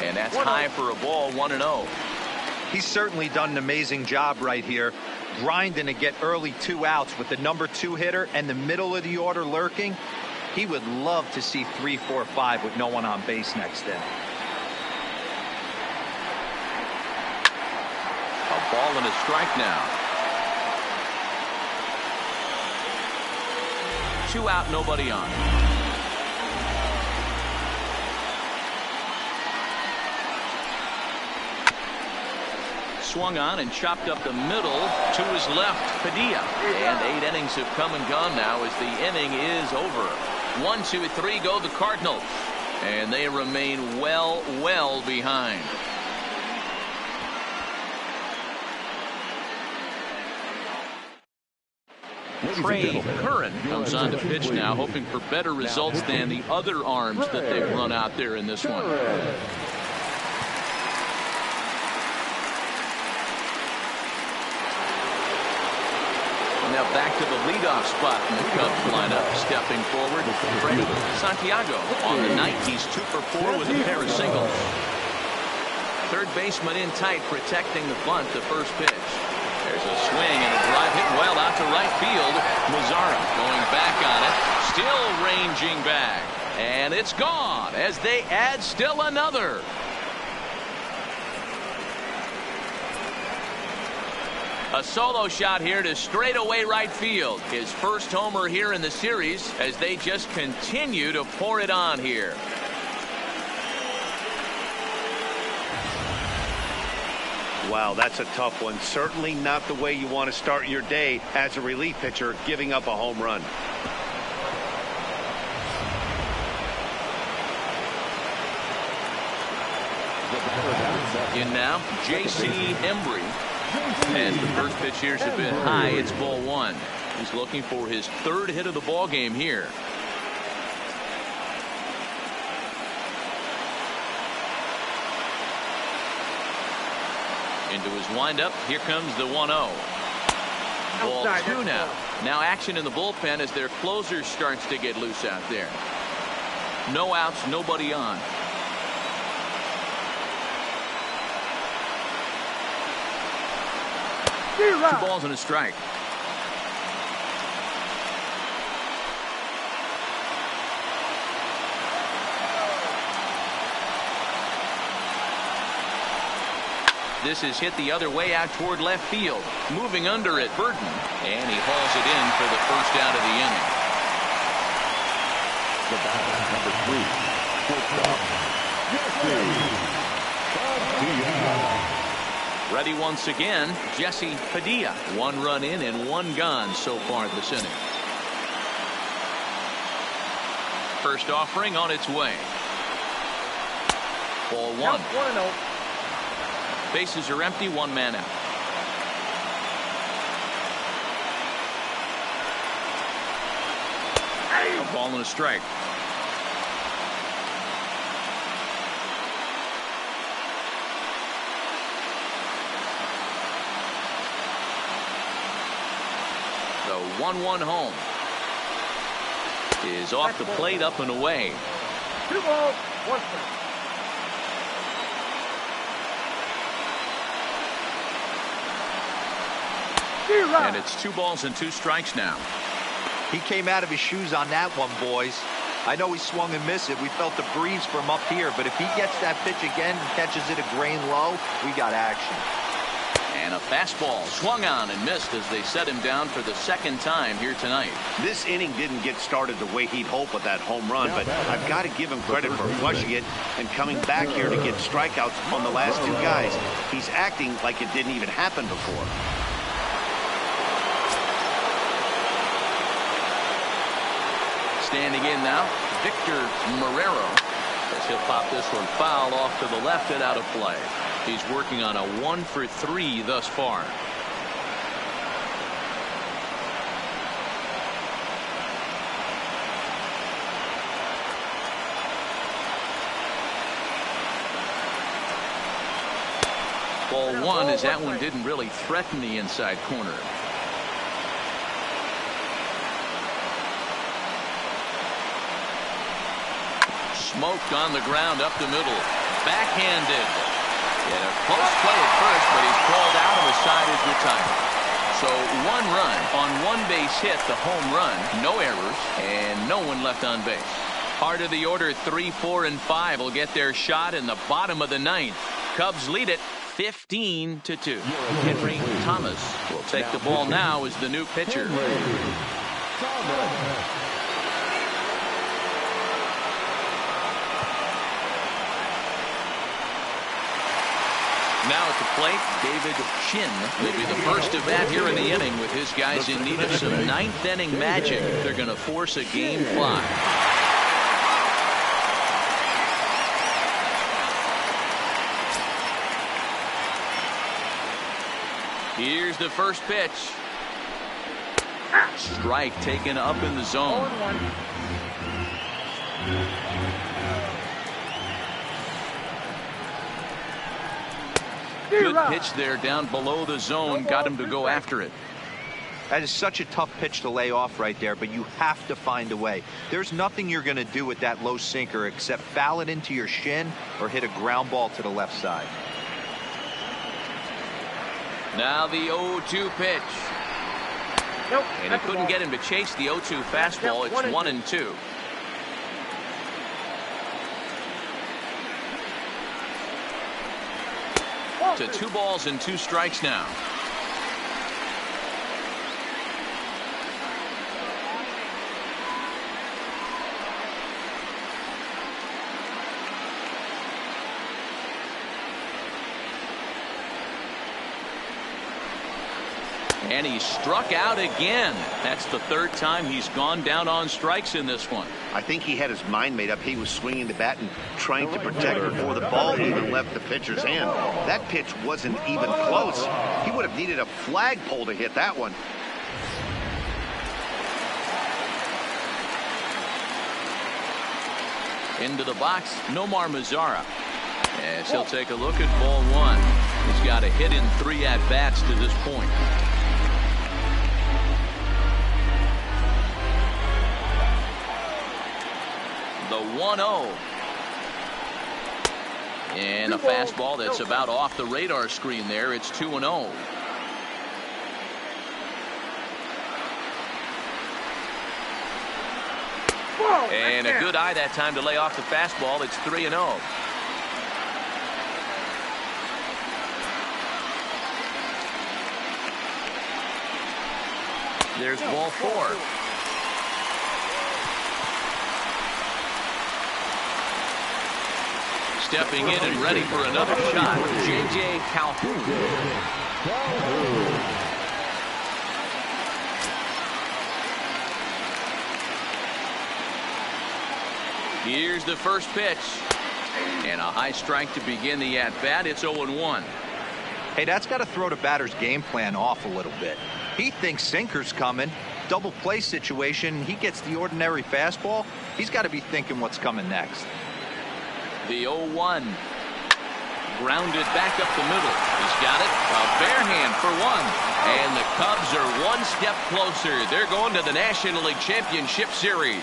And that's high for a ball, 1-0. He's certainly done an amazing job right here, grinding to get early 2 outs with the number 2 hitter and the middle of the order lurking. He would love to see 3, 4, 5 with no one on base next inning. A ball and a strike now. 2 out, nobody on. Swung on and chopped up the middle to his left, Padilla. And 8 innings have come and gone now as the inning is over. 1, 2, 3 go the Cardinals. And they remain well behind. Trey Curran comes on to pitch now, hoping for better results than the other arms that they've run out there in this one. Now back to the leadoff spot in the Cubs lineup. Stepping forward, Freddy Santiago. On the night, he's 2 for 4 with a pair of singles. Third baseman in tight, protecting the bunt. The first pitch. There's There's a swing and a drive hit well out to right field. Mazzara going back on it. Still ranging back. And it's gone as they add still another. A solo shot here to straightaway right field. His first homer here in the series as they just continue to pour it on here. Wow, that's a tough one. Certainly not the way you want to start your day as a relief pitcher, giving up a home run. In now, J.C. Embry. And the first pitch here's a bit high. It's ball one. He's looking for his third hit of the ball game here. Into his windup. Here comes the 1-0. Ball two now. Now action in the bullpen as their closer starts to get loose out there. No outs, nobody on. Two balls and a strike. This is hit the other way out toward left field. Moving under it, Burton. And he hauls it in for the first out of the inning. The batter, number 3, shortstop, Jesse Padilla. Ready once again, Jesse Padilla. 1 run in and 1 gone so far this inning. First offering on its way. Ball 1. 1-0. Bases are empty, 1 man out. A ball and a strike. The 1-1 home is off the plate, up and away. 2 balls, 1 strike. And it's 2 balls and 2 strikes now. He came out of his shoes on that one, boys. I know he swung and missed it. We felt the breeze from up here, but if he gets that pitch again and catches it a grain low, we got action. And a fastball swung on and missed as they set him down for the 2nd time here tonight. This inning didn't get started the way he'd hoped with that home run, but I've got to give him credit for flushing it and coming back here to get strikeouts on the last 2 guys. He's acting like it didn't even happen before. Standing in now, Victor Marrero. As he'll pop this one foul off to the left and out of play. He's working on a 1 for 3 thus far. Ball 1 as that one didn't really threaten the inside corner. Smoked on the ground up the middle. Backhanded. And a close play at first, but he's called out of the side is retired. So 1 run on 1 base hit, the home run. No errors and no one left on base. Part of the order 3, 4, and 5 will get their shot in the bottom of the 9th. Cubs lead it 15-2. Henry Thomas will take the ball now as the new pitcher. Now at the plate, David Shin will be the first at bat here in the inning with his guys in need of some 9th inning magic. They're going to force a game clock. Here's the first pitch. Strike taken up in the zone. 0-1. Good pitch there down below the zone. Got him to go after it. That is such a tough pitch to lay off right there, but you have to find a way. There's nothing you're going to do with that low sinker except foul it into your shin or hit a ground ball to the left side. Now the 0-2 pitch. Nope. And he couldn't get him to chase the 0-2 fastball. It's 1-2. To 2 balls and 2 strikes now. And he struck out again. That's the 3rd time he's gone down on strikes in this one. I think he had his mind made up. He was swinging the bat and trying to protect before the ball even left the pitcher's hand. That pitch wasn't even close. He would have needed a flagpole to hit that one. Into the box, Nomar Mazara. As he'll take a look at ball 1. He's got a hit in 3 at-bats to this point. The 1-0. And a fastball that's about off the radar screen there. It's 2-0. And a good eye that time to lay off the fastball. It's 3-0. There's ball 4. Stepping in and ready for another shot, J.J. Calhoun. Here's the first pitch. And a high strike to begin the at-bat. It's 0-1. Hey, that's got to throw the batter's game plan off a little bit. He thinks sinker's coming. Double play situation. He gets the ordinary fastball. He's got to be thinking what's coming next. The 0-1. Grounded back up the middle. He's got it. A bare hand for 1. And the Cubs are 1 step closer. They're going to the National League Championship Series.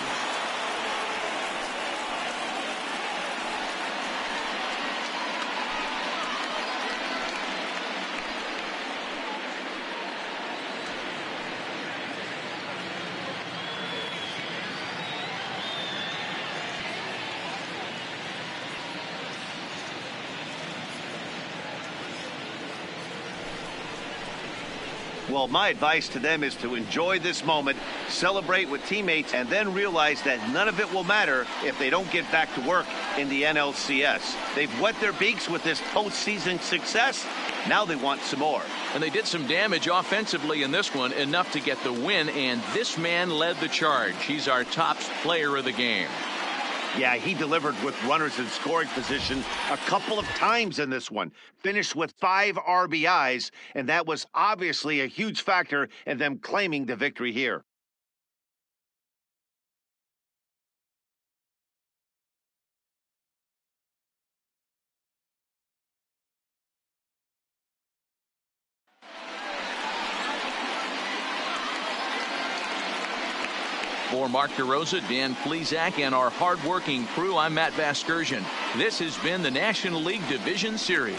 Well, my advice to them is to enjoy this moment, celebrate with teammates, and then realize that none of it will matter if they don't get back to work in the NLCS. They've wet their beaks with this postseason success. Now they want some more. And they did some damage offensively in this one, enough to get the win, and this man led the charge. He's our top player of the game. Yeah, he delivered with runners in scoring position a couple of times in this one. Finished with 5 RBIs, and that was obviously a huge factor in them claiming the victory here. For Mark DeRosa, Dan Plesac, and our hard-working crew, I'm Matt Vasgersian. This has been the National League Division Series.